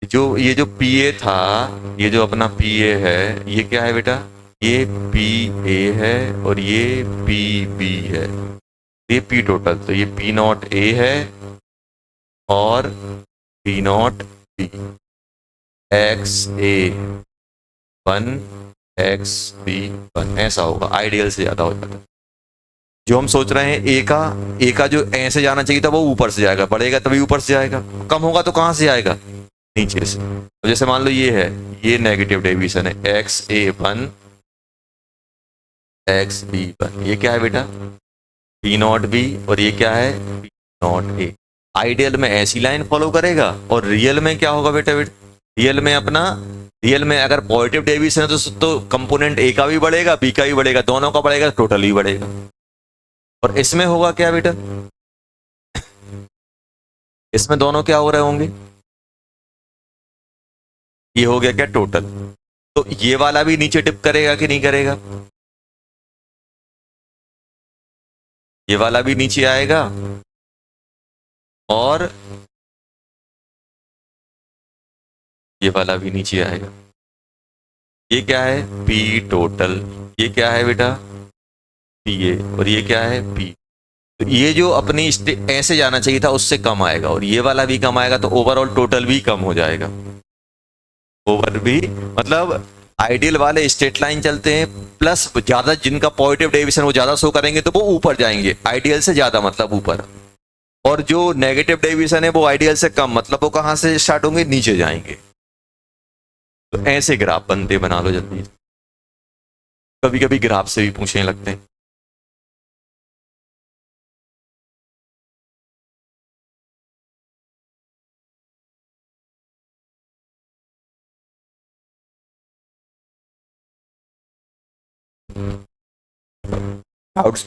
जो ये जो पी ए था, ये जो अपना पी ए है, ये क्या है बेटा, ये पी ए है और ये पी बी है, ये पी टोटल, तो ये पी नॉट ए है और P not B, X A 1 X B 1, ऐसा होगा, आइडियल से ज्यादा हो जाता है। जो हम सोच रहे हैं ए का जो ऐसे जाना चाहिए था वो ऊपर से जाएगा, बढ़ेगा तभी ऊपर से जाएगा, कम होगा तो कहां से आएगा, नीचे से। तो जैसे मान लो ये है, ये नेगेटिव डेविएशन है, एक्स ए 1 एक्स बी 1, ये क्या है बेटा, पी नॉट बी, और ये क्या है, पी नॉट ए। आइडियल में ऐसी लाइन फॉलो करेगा, और रियल में क्या होगा बेटा, रियल में अपना, रियल में अगर पॉजिटिव डेविएशन है तो कंपोनेंट ए का भी बढ़ेगा, बी का भी बढ़ेगा, दोनों का बढ़ेगा, टोटल ही बढ़ेगा। और इसमें होगा क्या बेटा, इसमें दोनों क्या हो रहे होंगे, ये हो गया क्या टोटल, तो ये वाला भी नीचे टिप करेगा कि नहीं करेगा, ये वाला भी नीचे आएगा, और ये वाला भी नीचे आएगा। ये क्या है, पी टोटल, ये क्या है बेटा, पी ए, और ये क्या है, पी। तो ये जो अपनी ऐसे जाना चाहिए था उससे कम आएगा, और ये वाला भी कम आएगा, तो ओवरऑल टोटल भी कम हो जाएगा। ओवर भी मतलब आइडियल वाले स्ट्रेट लाइन चलते हैं, प्लस ज्यादा जिनका पॉजिटिव डेविएशन वो ज्यादा शो करेंगे तो वो ऊपर जाएंगे, आइडियल से ज्यादा मतलब ऊपर, और जो नेगेटिव डेविएशन है वो आइडियल से कम, मतलब वो कहां से स्टार्ट होंगे, नीचे जाएंगे। तो ऐसे ग्राफ बनते, बना लो जल्दी, कभी कभी ग्राफ से भी पूछने लगते हैं।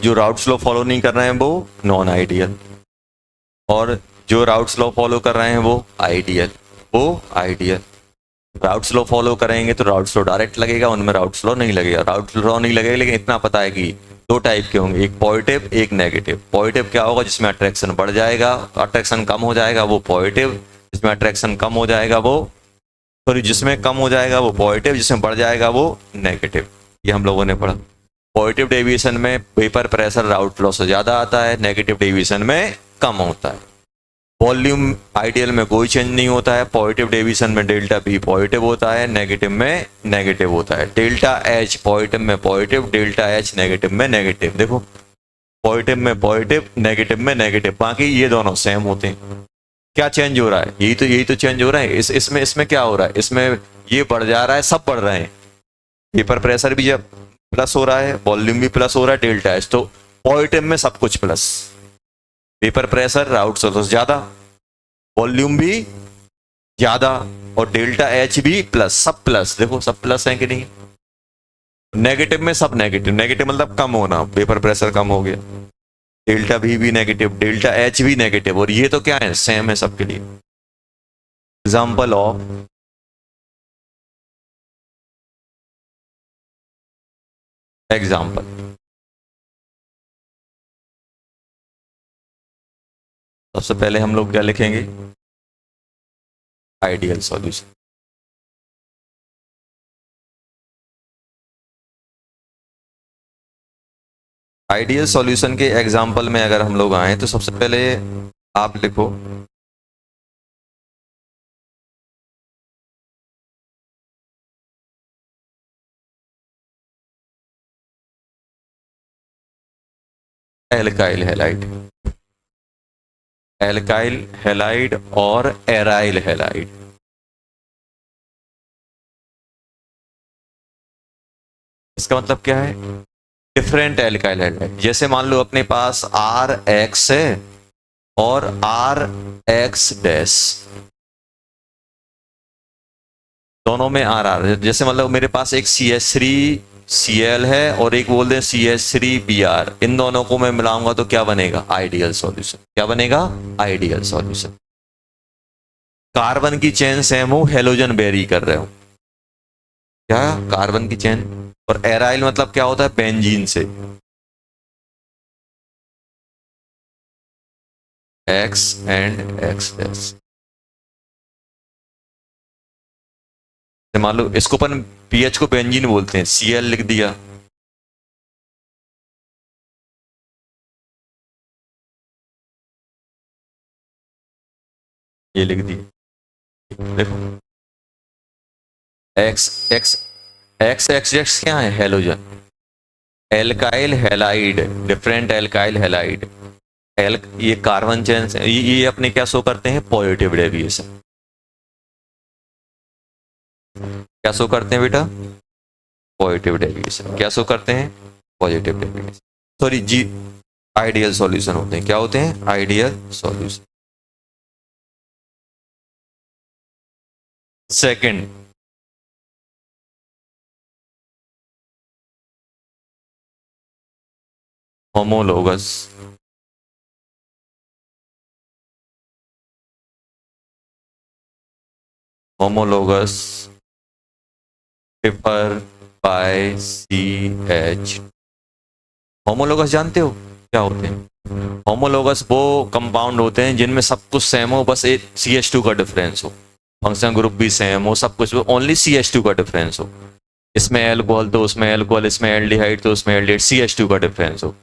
जो राउट स्लो फॉलो नहीं कर रहे हैं वो नॉन आइडियल, और जो राउट स्लो फॉलो कर रहे हैं वो आइडियल, वो आइडियल। राउट स्लो फॉलो करेंगे तो राउट स्लो डायरेक्ट लगेगा, उनमें राउट स्लो नहीं लगेगा, राउट स्लो नहीं लगेगा, लेकिन इतना पता है कि दो टाइप के होंगे, एक पॉजिटिव एक नेगेटिव। पॉजिटिव क्या होगा, जिसमें अट्रैक्शन बढ़ जाएगा, अट्रैक्शन कम हो जाएगा वो पॉजिटिव, जिसमें अट्रैक्शन कम हो जाएगा वो, सॉरी जिसमें कम हो जाएगा वो पॉजिटिव, जिसमें बढ़ जाएगा वो नेगेटिव। ये हम लोगों ने पढ़ा। पॉजिटिव डेविएशन में वेपर प्रेशर राउट फ्लो से ज्यादा आता है, नेगेटिव डेविएशन में कम होता है। वॉल्यूम आइडियल में कोई चेंज नहीं होता है, पॉजिटिव डेविएशन में डेल्टा पी पॉजिटिव होता है, नेगेटिव में नेगेटिव होता है। डेल्टा एच पॉजिटिव में पॉजिटिव, डेल्टा एच नेगेटिव में नेगेटिव। देखो पॉजिटिव में पॉजिटिव, नेगेटिव में नेगेटिव, बाकी ये दोनों सेम होते हैं। क्या चेंज हो रहा है, यही तो चेंज हो रहा है। इसमें क्या हो रहा है, इसमें ये बढ़ जा रहा है, सब बढ़ रहे हैं, पेपर प्रेशर भी जब प्लस हो रहा है, वॉल्यूम भी प्लस हो रहा है, डेल्टा एच, तो पॉजिटिव में सब कुछ प्लस, पेपर प्रेशर राउट सोर्स ज्यादा, वॉल्यूम भी ज्यादा, और डेल्टा एच भी प्लस, सब प्लस। देखो सब प्लस है कि नहीं। नेगेटिव में सब नेगेटिव, नेगेटिव मतलब कम होना, पेपर प्रेशर कम हो गया, डेल्टा भी नेगेटिव, डेल्टा एच भी नेगेटिव, और ये तो क्या है, सेम है सबके लिए। एग्जाम्पल ऑफ एग्जाम्पल, सबसे पहले हम लोग क्या लिखेंगे, आइडियल सॉल्यूशन। आइडियल सॉल्यूशन के एग्जाम्पल में अगर हम लोग आए तो सबसे पहले आप लिखो एल्काइल हैलाइड, एल्काइल हैलाइड और एराइल हैलाइड। इसका मतलब क्या है, डिफरेंट एल्काइल हैलाइड। जैसे मान लो अपने पास आर एक्स है और आर एक्स डैश, दोनों में आर आर। जैसे मतलब मेरे पास एक C H three C L है और एक बोल दें C H three B R, इन दोनों को मैं मिलाऊंगा तो क्या बनेगा, आइडियल सॉल्यूशन। क्या बनेगा, आइडियल सॉल्यूशन। कार्बन की चेन सेम हो, हेलोजन बेरी कर रहे हो, क्या कार्बन की चेन। और एराइल मतलब क्या होता है, बेंजीन से, एक्स एंड एक्स डैश। मान लो इसको अपन पीएच को बेंजीन बोलते हैं, Cl लिख दिया, ये लिख दिया। देखो x x x x x क्या है, halogen, alkyl halide, different alkyl halide, L ये कार्बन चेन से ये अपने क्या शो करते हैं, पॉजिटिव डेविएशन। क्या शो करते हैं बेटा, पॉजिटिव डेविएशन। क्या शो करते हैं, पॉजिटिव डेविएशन। सॉरी जी, आइडियल सॉल्यूशन होते हैं। क्या होते हैं, ideal solution. Second, homologous. Homologous differ by CH। Homologous जानते हो क्या होते हैं, होमोलोगस वो कंपाउंड होते हैं जिनमें सब कुछ सेम हो, बस एक CH2 का डिफरेंस हो, फंक्शन ग्रुप भी सेम हो, सब कुछ, ओनली CH2 का डिफरेंस हो। इसमें एल्कोहल तो उसमें एल्कोहल, इसमें एल्डिहाइड तो उसमें एल्डिहाइड, CH2 का डिफरेंस हो।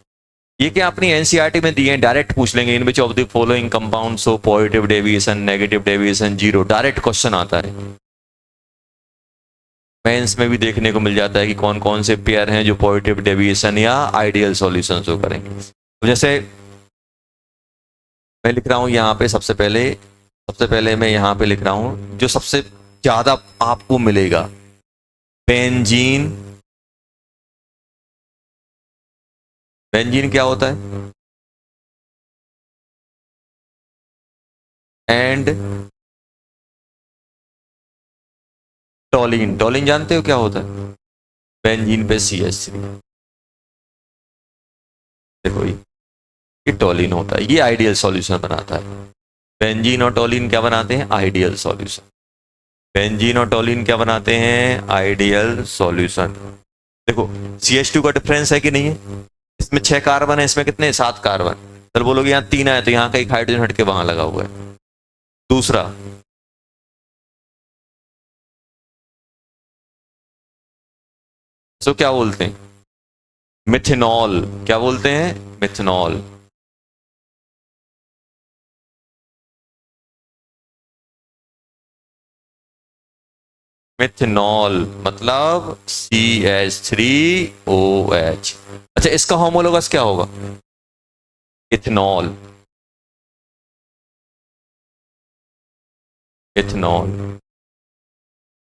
ये क्या अपनी एनसीईआरटी में दिए हैं, डायरेक्ट पूछ लेंगे, in which of the following compounds show positive deviation, negative deviation, zero, direct question आता है। मेंस में भी देखने को मिल जाता है कि कौन कौन से पेयर हैं जो पॉजिटिव डेविएशन या आइडियल सॉल्यूशन शो करेंगे। तो जैसे मैं लिख रहा हूं यहाँ पे, सबसे पहले मैं यहाँ पे लिख रहा हूं जो सबसे ज्यादा आपको मिलेगा, बेंजीन। बेंजीन क्या होता है, एंड टॉलिन। टॉलिन जानते हो क्या होता है, बेंजीन पे CH3। देखो ये टॉलिन होता है, ये आइडियल सॉल्यूशन बनाता है। बेंजीन और टॉलिन क्या बनाते हैं, आइडियल सॉल्यूशन। बेंजीन और टॉलिन क्या बनाते हैं, आइडियल सॉल्यूशन। देखो CH2 का डिफरेंस है कि नहीं है, इसमें 6 कार्बन है, इसमें कितने, 7 कार्बन। चल बोलोगे यहाँ 3 आए तो यहाँ का एक हाइड्रोजन हटके वहां लगा हुआ है। दूसरा, तो क्या बोलते हैं, मिथेनॉल। क्या बोलते हैं, मिथेनॉल। मिथेनॉल मतलब CH3OH। अच्छा इसका होमोलोगस क्या होगा, इथेनॉल। इथेनॉल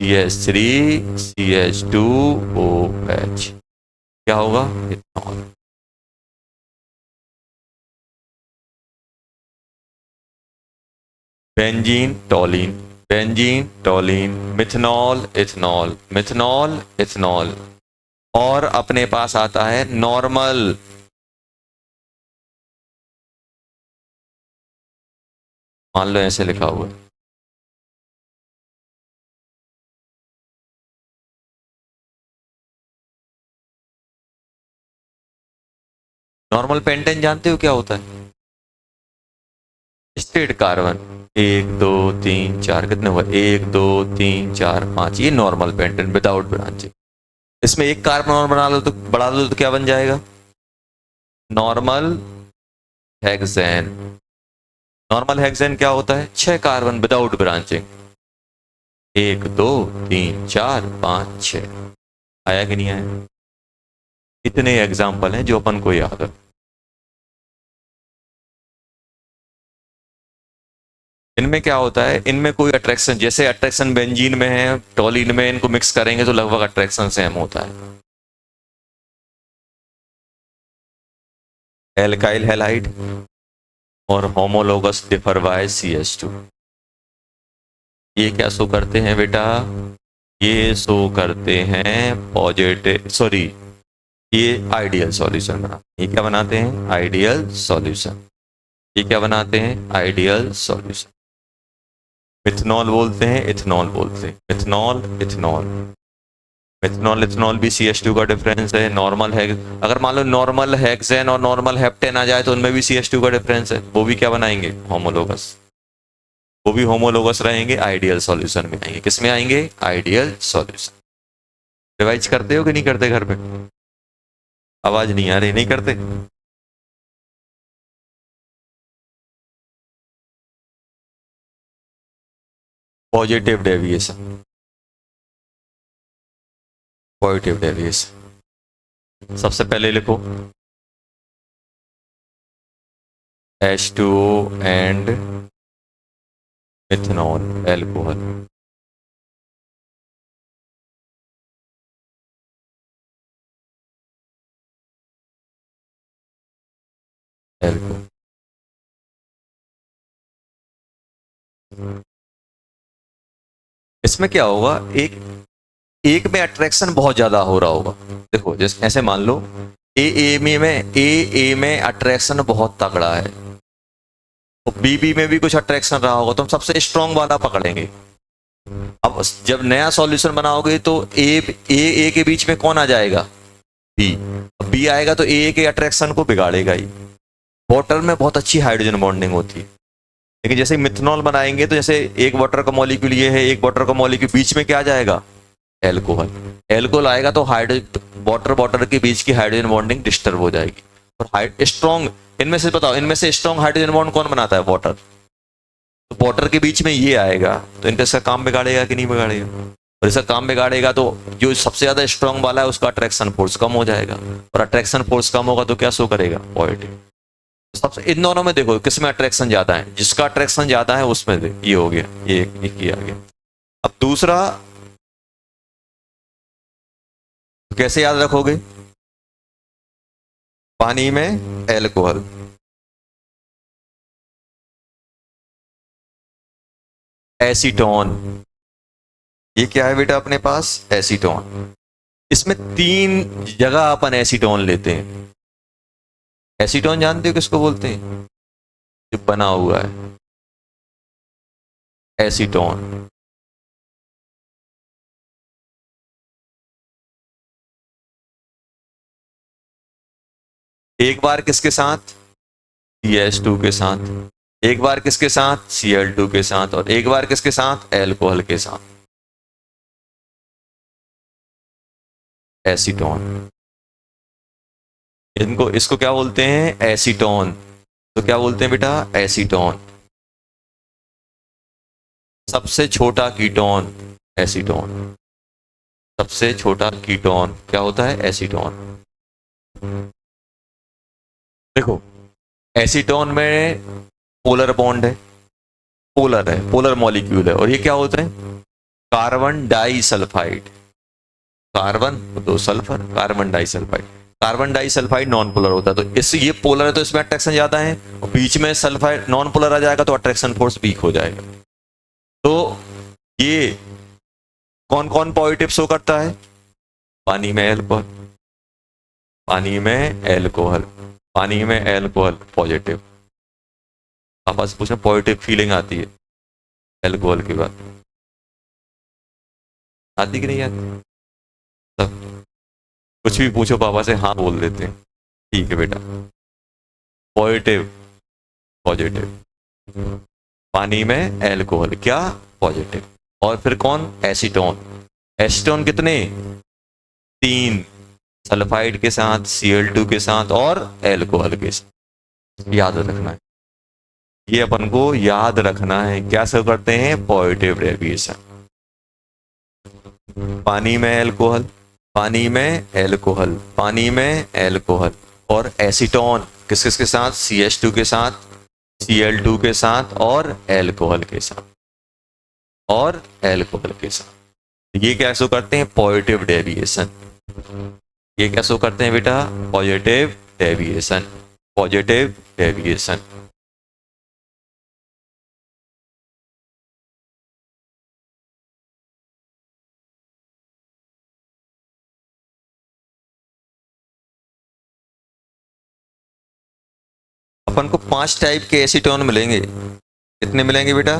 CH3CH2OH क्या होगा, ethanol. Benzene टॉलिन, benzene टॉलिन, methanol ethanol, methanol ethanol. और अपने पास आता है नॉर्मल। मान लो ऐसे लिखा हुआ है, नॉर्मल पेंटेन जानते हो क्या होता है, स्ट्रेट कार्बन। 1 2 3 4 कितने हुआ, 1 2 3 4 5, ये नॉर्मल पेंटेन विदाउट ब्रांचिंग। इसमें एक कार्बन और बना लो तो बढ़ा दो तो क्या बन जाएगा, नॉर्मल हेक्सेन। नॉर्मल हेक्सेन क्या होता है, 6 कार्बन विदाउट ब्रांचिंग। 1 2 3 4 5 6। आया कि नहीं आया, इतने एग्जाम्पल हैं जो अपन को याद है। इनमें क्या होता है, इनमें कोई अट्रैक्शन, जैसे अट्रैक्शन बेंजीन में है, टॉलिन में, इनको मिक्स करेंगे तो लगभग अट्रैक्शन सेम होता है। एल्काइल हैलाइड और होमोलोगस डिफर बाय CH2। ये क्या शो करते हैं बेटा, ये शो करते हैं पॉजिटिव, सॉरी ये आइडियल सॉल्यूशन बनाते हैं। ये क्या बनाते हैं, आइडियल सॉल्यूशन। ये क्या बनाते हैं, आइडियल सॉल्यूशन। मिथनॉल बोलते हैं, इथेनॉल बोलते हैं, मिथनॉल इथेनॉल। मिथनॉल इथेनॉल भी CH2 का डिफरेंस है। नॉर्मल है, अगर मान लो नॉर्मल हेक्सेन और नॉर्मल हेप्टेन आ जाए तो उनमें भी CH2 का डिफरेंस है, वो भी क्या बनाएंगे, होमोलोगस। वो भी होमोलोगस रहेंगे, आइडियल सॉल्यूशन में आएंगे। किस में आएंगे? Ideal solution. रिवाइज करते हो कि नहीं करते घर पे? आवाज नहीं आ रही, नहीं करते? Positive deviation, positive deviation. सबसे पहले लिखो H2O and methanol alcohol. Alcohol इसमें क्या होगा, एक एक में अट्रैक्शन बहुत ज्यादा हो रहा होगा। देखो जैसे ऐसे मान लो ए में अट्रैक्शन बहुत तगड़ा है, तो बी में भी कुछ अट्रैक्शन रहा होगा, तो हम सबसे स्ट्रांग वाला पकड़ेंगे। अब जब नया सॉल्यूशन बनाओगे तो ए के बीच में कौन आ जाएगा? बी। बी आएगा तो ए के अट्रैक्शन को बिगाड़ेगा ही। वाटर में बहुत अच्छी हाइड्रोजन बॉन्डिंग होती है, लेकिन जैसे मिथनॉल बनाएंगे तो जैसे एक वाटर का मॉलिक्यूल ये है, एक वाटर का मॉलिक्यूल, बीच में क्या आ जाएगा? एल्कोहल। एल्कोहल आएगा तो वाटर वाटर के बीच की हाइड्रोजन बॉन्डिंग डिस्टर्ब हो जाएगी। और स्ट्रॉन्ग, इनमें से बताओ, इनमें से स्ट्रॉन्ग हाइड्रोजन बॉन्ड कौन बनाता है? वाटर। तो वाटर के बीच में ये आएगा तो इनका इसका काम बिगाड़ेगा कि नहीं बिगाड़ेगा? और इसका काम बिगाड़ेगा तो जो सबसे ज्यादा स्ट्रॉन्ग वाला है उसका अट्रैक्शन फोर्स कम हो जाएगा, और अट्रैक्शन फोर्स कम होगा तो क्या शो करेगा? पॉजिटिव। सबसे इन दोनों में देखो किस में अट्रैक्शन ज्यादा है, जिसका अट्रैक्शन ज्यादा है उसमें ये हो गया, ये आ गया। अब दूसरा कैसे याद रखोगे? पानी में एल्कोहल, एसीटोन। ये क्या है बेटा अपने पास? एसीटोन। इसमें 3 जगह अपन एसीटोन लेते हैं। एसीटोन जानते हो किसको बोलते हैं? जो बना हुआ है एसीटोन। एक बार किसके साथ? CH2 के साथ। एक बार किसके साथ? Cl2 के साथ। और एक बार किसके साथ? एल्कोहल के साथ, एसीटोन। इनको इसको क्या बोलते हैं? एसीटोन। तो क्या बोलते हैं बेटा? एसीटोन। सबसे छोटा कीटोन एसीटोन। सबसे छोटा कीटोन क्या होता है? एसीटोन। देखो एसीटोन में पोलर बॉन्ड है, पोलर मॉलिक्यूल है, और ये क्या होते हैं? Carbon disulphide. कार्बन तो sulphur, carbon disulphide. Carbon disulphide non polar होता है, तो इस ये पोलर है तो इसमें अट्रैक्शन ज्यादा है, और बीच में सल्फाइड नॉन पोलर आ जाएगा तो अट्रैक्शन फोर्स वीक हो जाएगा। तो ये कौन कौन पॉजिटिव शो करता है? पानी में एल्कोहल, पानी में एल्कोहल, पानी में एल्कोहल पॉजिटिव। पापा से पूछना पॉजिटिव फीलिंग आती है एल्कोहल के बाद? आती कि नहीं आती? सब कुछ भी पूछो पापा से हाँ बोल देते हैं। ठीक है बेटा, पॉजिटिव, पॉजिटिव। पानी में एल्कोहल क्या? पॉजिटिव। और फिर कौन? एसीटोन। एसीटोन कितने? 3, सल्फाइड के साथ, Cl2 के साथ, और एल्कोहल के साथ। याद रखना है, ये अपन को याद रखना है। क्या सब करते हैं? Positive deviation. पानी में एल्कोहल, पानी में एल्कोहल, पानी में एल्कोहल, और एसीटोन किस किस के साथ? CH2 के साथ, Cl2 के साथ, और एल्कोहल के साथ, और एल्कोहल के साथ। ये क्या शो करते हैं? Positive deviation. ये क्या शो करते हैं बेटा? Positive deviation, positive deviation. अपन को 5 टाइप के एसीटोन मिलेंगे। कितने मिलेंगे बेटा?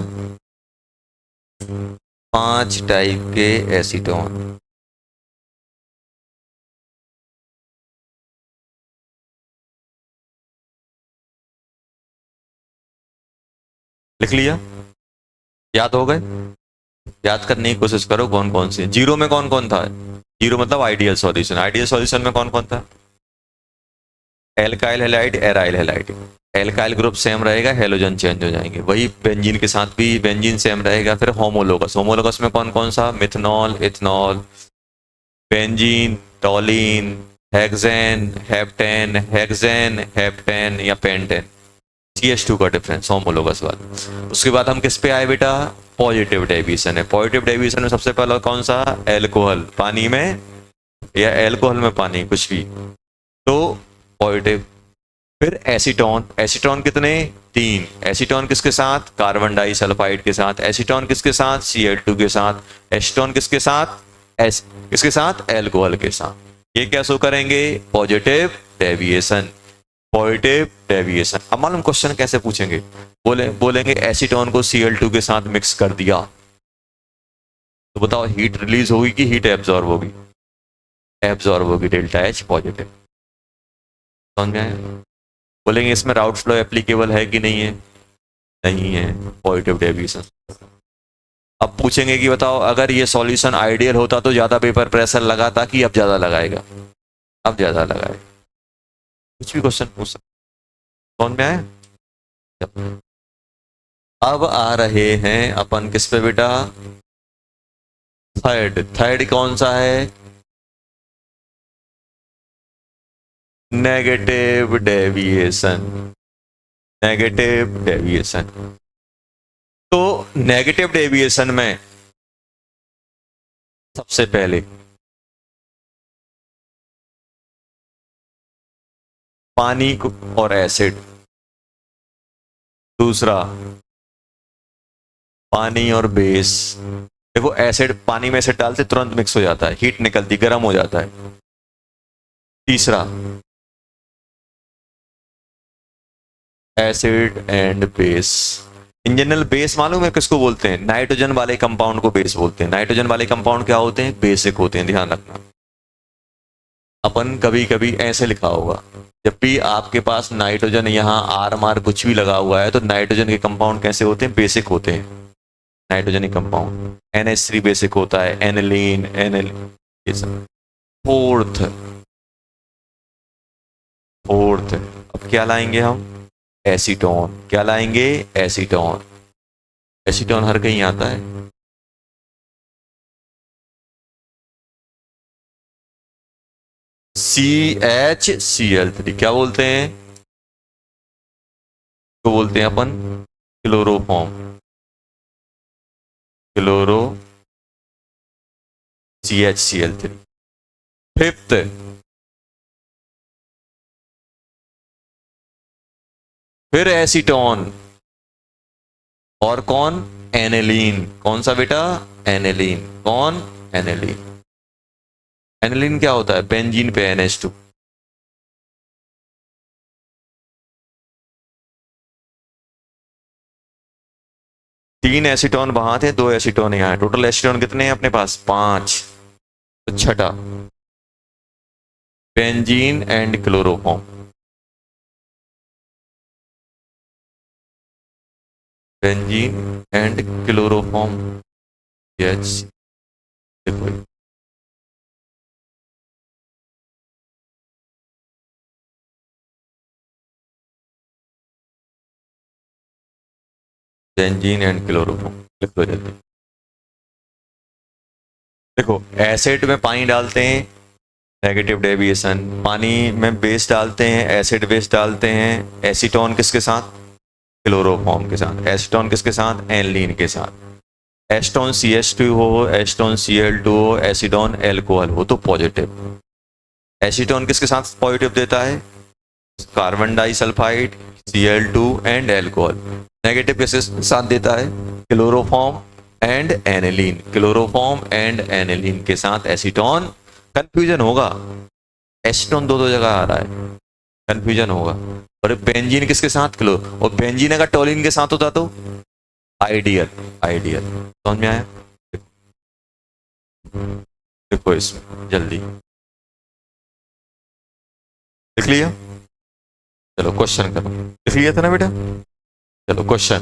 5 टाइप के एसीटोन। लिख लिया? याद हो गए? याद करने की कोशिश करो कौन कौन से। जीरो में कौन कौन था? जीरो मतलब आइडियल सॉल्यूशन। आइडियल सॉल्यूशन में कौन कौन था? Alkyl halide, aryl halide. Alkyl group same रहेगा, हेलोजन चेंज हो जाएंगे। वही बेंजीन के साथ भी बेंजीन सेम रहेगा। फिर होमोलोगस, होमोलोगस में कौन कौन सा? Methanol, ethanol, benzene, टॉलिन, hexane, heptane, hexane, heptane या पेंटेन। CH2 का डिफरेंस होमोलोगस वाला। उसके बाद हम किस पे आए बेटा? पॉजिटिव डेविएशन है। पॉजिटिव डेविएशन में सबसे पहला कौन सा? एल्कोहल, पानी में या एल्कोहल में पानी, कुछ भी, तो पॉजिटिव। फिर एसीटोन, एसीटोन कितने? 3। एसीटोन किसके साथ? कार्बन डाइसल्फाइड के साथ। एसीटोन किसके साथ? Cl2 के साथ। एसीटोन किसके साथ? किसके साथ? एल्कोहल के साथ। ये क्या शो करेंगे? Positive deviation, positive deviation. अब मालूम क्वेश्चन कैसे पूछेंगे? बोलेंगे एसीटोन को Cl2 के साथ मिक्स कर दिया, तो बताओ हीट रिलीज होगी कि हीट एब्जॉर्ब होगी? एब्जॉर्ब होगी, डेल्टा H पॉजिटिव। समझ में आया? बोलेंगे इसमें राउट फ्लो एप्लीकेबल है कि नहीं है? नहीं है, पॉजिटिव डेविएशन। अब पूछेंगे कि बताओ अगर ये सॉल्यूशन आइडियल होता तो ज्यादा पेपर प्रेशर लगाता कि अब ज्यादा लगाएगा? अब ज्यादा लगाएगा। कुछ भी क्वेश्चन पूछ सकते। समझ में आया? अब आ रहे हैं अपन किस पे बेटा? थर्ड। थर्ड कौन सा है? Negative deviation. Negative deviation. तो नेगेटिव डेविएशन में सबसे पहले पानी और एसिड, दूसरा पानी और बेस। देखो एसिड, पानी में एसिड डालते तुरंत मिक्स हो जाता है, हीट निकलती, गर्म हो जाता है। तीसरा acid and base. In general base मालूम है किसको बोलते हैं? नाइट्रोजन वाले कंपाउंड को बेस बोलते हैं। नाइट्रोजन वाले कंपाउंड क्या होते हैं? बेसिक होते हैं, ध्यान रखना। अपन कभी कभी ऐसे लिखा होगा, जब भी आपके पास नाइट्रोजन यहाँ आर मार कुछ भी लगा हुआ है तो नाइट्रोजन के कंपाउंड कैसे होते हैं? बेसिक होते हैं, नाइट्रोजन कंपाउंड। NH3 बेसिक होता है, एनिलीन, एनिल, ये सब। फोर्थ, फोर्थ अब क्या लाएंगे हम? एसीटोन। क्या लाएंगे? एसीटोन। एसीटोन हर कहीं आता है। CHCl3 क्या बोलते हैं? तो बोलते हैं अपन क्लोरोफॉर्म, क्लोरो CHCl3। फिफ्थ फिर एसीटोन, और कौन? एनिलीन। कौन सा बेटा? एनिलीन। कौन? एनिलीन। एनिलीन क्या होता है? बेंजीन पे NH2। तीन एसीटोन वहां थे, दो एसीटोन यहाँ है। टोटल एसीटोन कितने हैं अपने पास? 5। तो छठा benzene and chloroform. Benzene and chloroform. Yes, देखो बेंजीन एंड क्लोरोफॉर्म लिख दो जल्दी। देखो एसिड में पानी डालते हैं, नेगेटिव डेविएशन। पानी में बेस डालते हैं, एसिड बेस डालते हैं। एसीटोन किसके साथ? क्लोरोफॉर्म के साथ। एसीटोन किसके साथ? एनलीन के साथ। एस्टोन CH2 हो, एस्टोन Cl2 हो, एसिडोन एल्कोहल हो तो पॉजिटिव। एसीटोन किसके साथ पॉजिटिव देता है? Carbon disulphide, Cl2 and alcohol. Negative किसके साथ देता है? Chloroform and aniline. Chloroform and aniline के साथ एसीटोन। कंफ्यूजन होगा, एसीटोन दो दो जगह आ रहा है, कंफ्यूजन होगा। और बेंजीन किसके साथ? क्लो। और बेंजीन अगर टोलिन के साथ होता तो आइडियल। आइडियल। समझ में आया? देखो इसमें जल्दी लिख लिया? चलो क्वेश्चन करो। लिख लिया था ना बेटा? चलो क्वेश्चन।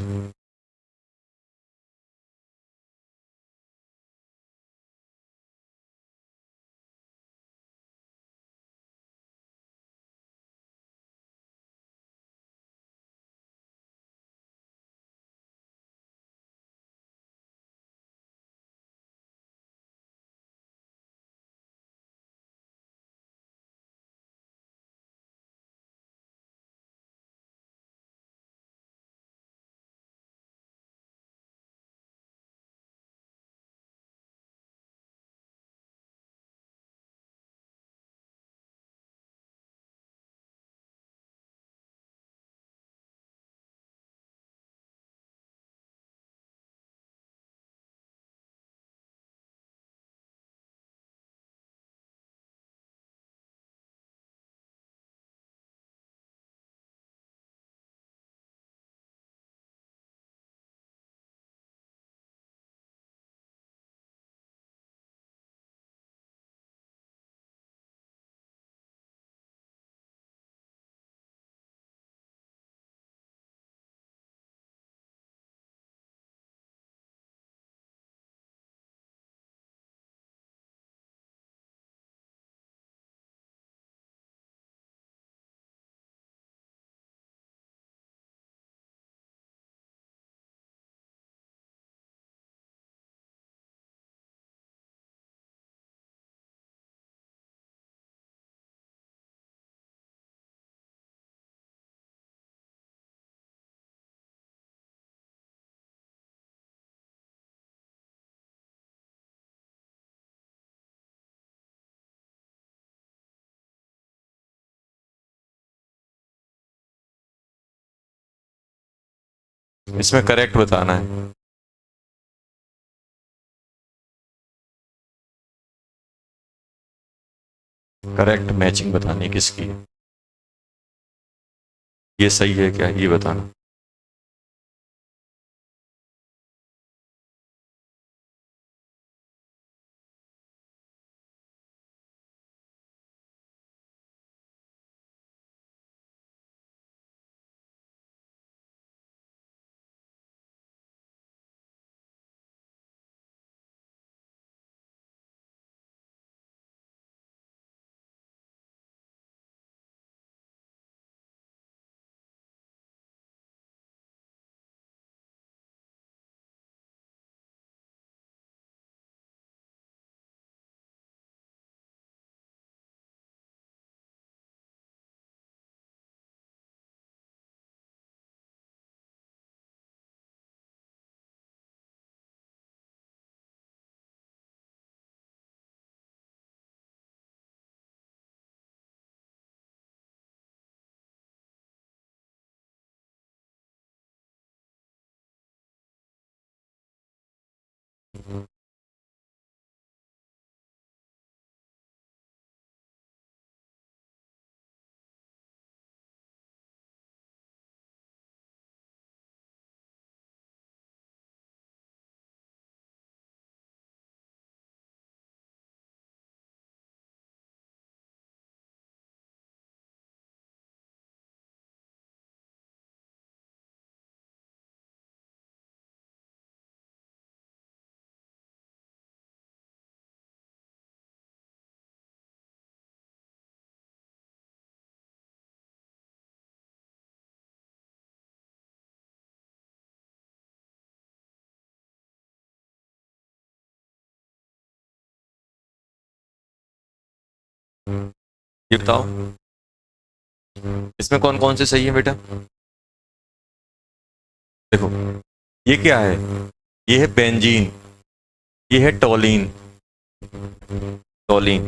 इसमें करेक्ट बताना है। करेक्ट मैचिंग बतानी है किसकी है। ये सही है क्या, ये बताना। ये बताओ, इसमें कौन कौन से सही है बेटा। देखो, ये क्या है, ये है बेंजीन, ये है टोलिन। टोलिन,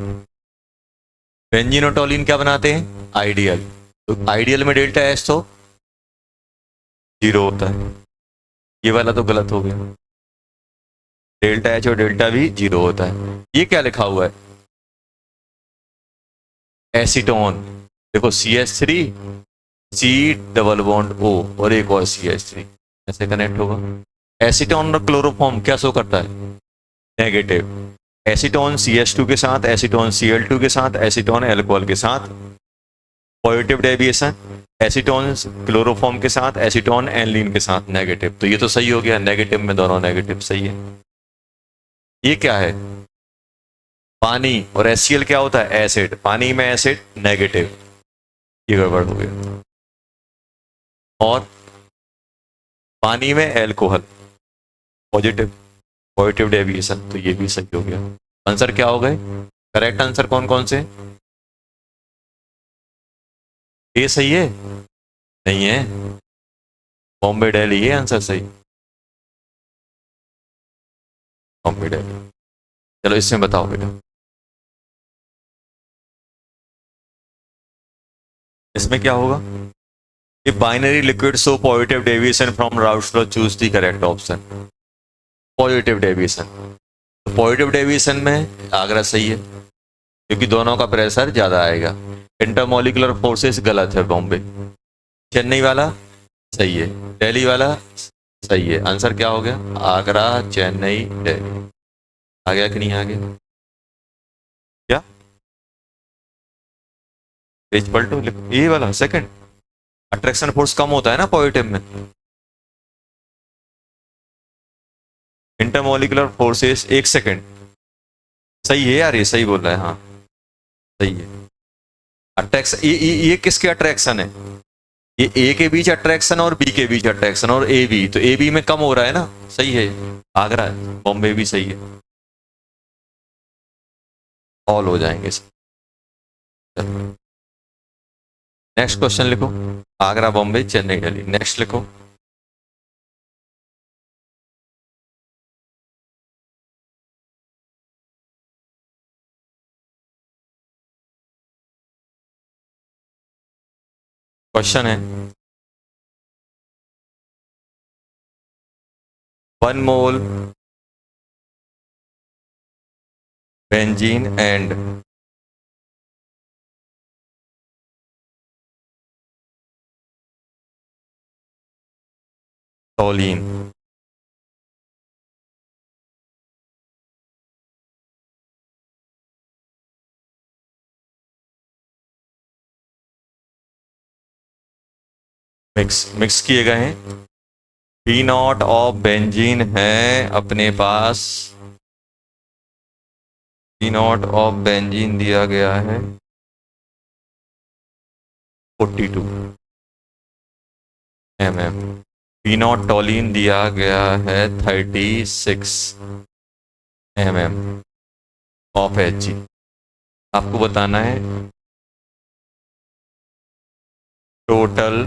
बेंजीन और टोलिन क्या बनाते हैं, आइडियल। तो आइडियल में डेल्टा एस तो जीरो होता है। ये वाला तो गलत हो गया, डेल्टा एच और डेल्टा वी जीरो होता है। ये क्या लिखा हुआ है, एसीटोन। देखो C H three, C double bond O, और एक और सी एच थ्री, ऐसे कनेक्ट होगा। एसीटोन और क्लोरोफॉर्म क्या शो करता है, negative. Acetone C H two के साथ, एसीटोन सी एल टू के साथ, एसीटोन एल्कोहल के साथ पॉजिटिव डेविएशन, एसीटोन क्लोरोफॉर्म के साथ, एसीटोन एनलीन के साथ नेगेटिव। तो ये तो सही हो गया, नेगेटिव में दोनों नेगेटिव सही है। ये क्या है, पानी, और एचसीएल क्या होता है, एसिड। पानी में एसिड नेगेटिव, ये गड़बड़ हो गया। और पानी में एल्कोहल पॉजिटिव, पॉजिटिव डेविएशन, तो ये भी सही हो गया। आंसर क्या हो गए, करेक्ट आंसर कौन कौन से, ये सही है, नहीं है, बॉम्बे दिल्ली, ये आंसर सही, बॉम्बे दिल्ली। चलो इसमें बताओ बेटा, इसमें क्या होगा, ये binary liquid so positive deviation from routes flow, choose the correct option. Positive deviation, तो पॉजिटिव डेविएशन में आगरा सही है, क्योंकि दोनों का प्रेशर ज्यादा आएगा। इंटरमोलिकुलर फोर्सेस गलत है, बॉम्बे। चेन्नई वाला सही है, दिल्ली वाला सही है। आंसर क्या हो गया, आगरा, चेन्नई, दिल्ली। आ गया कि नहीं आ गया, क्या पेज पलटो, ये वाला सेकंड। अट्रैक्शन फोर्स कम होता है ना पॉजिटिव में। इंटरमोलिकुलर फोर्सेस, एक सेकंड, सही है यार, ये सही बोल रहा है, हाँ सही है। अट्रैक्शन, ये किसके अट्रैक्शन है, ये ए के बीच अट्रैक्शन और बी के बीच अट्रैक्शन, और ए बी, तो ए बी में कम हो रहा है ना, सही है। आगरा है, बॉम्बे भी सही है, ऑल हो जाएंगे। नेक्स्ट क्वेश्चन लिखो, आगरा, बॉम्बे, चेन्नई, दिल्ली। नेक्स्ट लिखो, क्वेश्चन है, 1 मोल बेंजीन एंड टोलीन। मिक्स किए गए हैं। पी नॉट ऑफ बेंजीन है अपने पास, पी नॉट ऑफ बेंजीन दिया गया है 42 mm। पी नॉट टोलीन दिया गया है 36 mm ऑफ एच। आपको बताना है टोटल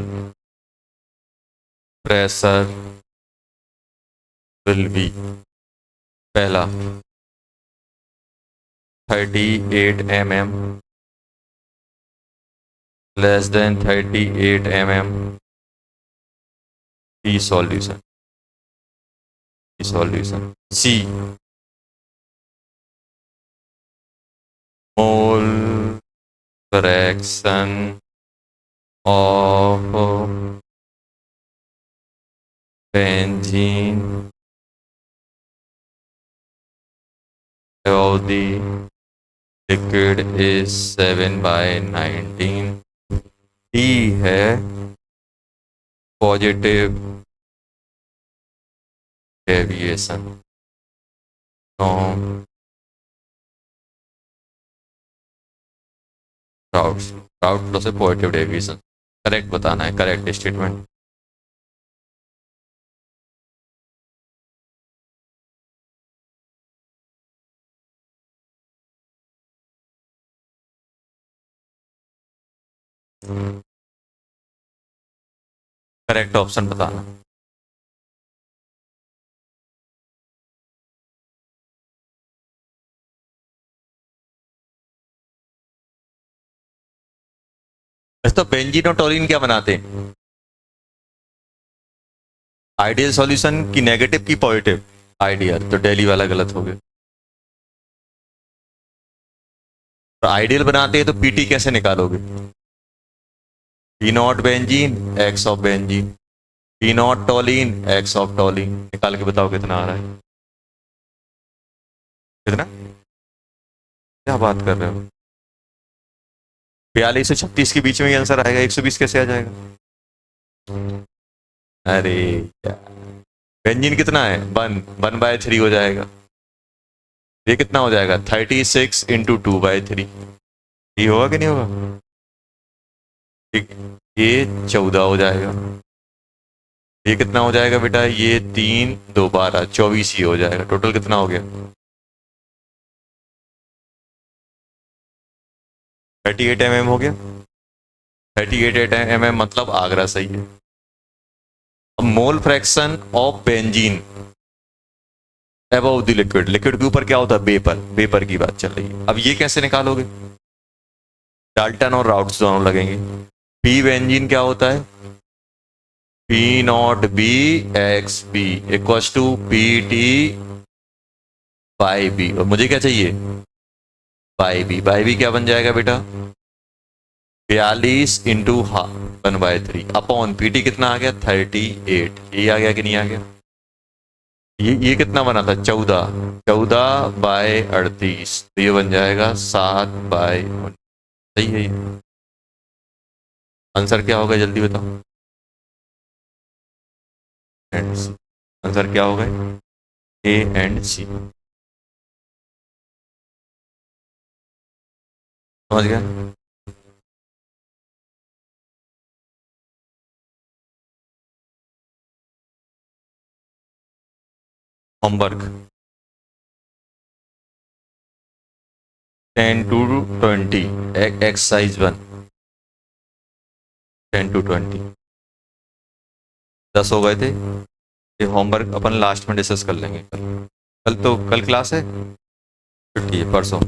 प्रेशर विल बी, पहला 38 mm लेस देन 38 mm की solution, C mole fraction of benzene of the liquid is 7/19। D है positive deviation from Raoult's law से पॉजिटिव डेविएशन। करेक्ट बताना है, करेक्ट स्टेटमेंट। करेक्ट ऑप्शन बताना। तो benzene और टोलीन क्या बनाते हैं? आइडियल सॉल्यूशन की नेगेटिव की पॉजिटिव? आइडियल, तो डेली वाला गलत हो गया। तो आइडियल बनाते हैं तो पीटी कैसे निकालोगे? P not benzene x of benzene, P not टोलीन x of टोलीन। निकाल के बताओ कितना आ रहा है। कितना? क्या बात कर रहे हो? 42 से 36 के बीच में ही आंसर आएगा, 120 कैसे आ जाएगा? अरे यार, बेंजीन कितना है? 1/3 हो जाएगा। ये कितना हो जाएगा? 36 इंटू 2/3। ये होगा कि नहीं होगा? ठीक, ये 14 हो जाएगा। ये कितना हो जाएगा बेटा? ये 3 2 12 24 ही हो जाएगा। टोटल कितना हो गया? 38 mm हो गया। 38 mm मतलब आगरा सही है। अब मोल fraction of benzene above the liquid, liquid के ऊपर क्या होता है? वेपर, वेपर की बात चल रही है। अब ये कैसे निकालोगे? डाल्टन और राउट्स दोनों लगेंगे। पी बेंजीन क्या होता है? P not B X B equals to P T by B. और मुझे क्या चाहिए? By B. बाई बी क्या बन जाएगा बेटा? 42 इंटू 1/3 अपॉन पी टी कितना आ गया? 38। ये आ गया कि नहीं आ गया? ये कितना बना था? 14/38। तो ये बन जाएगा 7/19। सही है ये। आंसर क्या होगा जल्दी बताओ? And C. आंसर क्या होगा? ए एंड सी। समझ गया? होमवर्क 10 to 20 एक्सरसाइज 1 10 to 20 10 हो गए थे। ये होमवर्क अपन लास्ट में डिस्कस कर लेंगे। कल तो कल क्लास है, छुट्टी है परसों।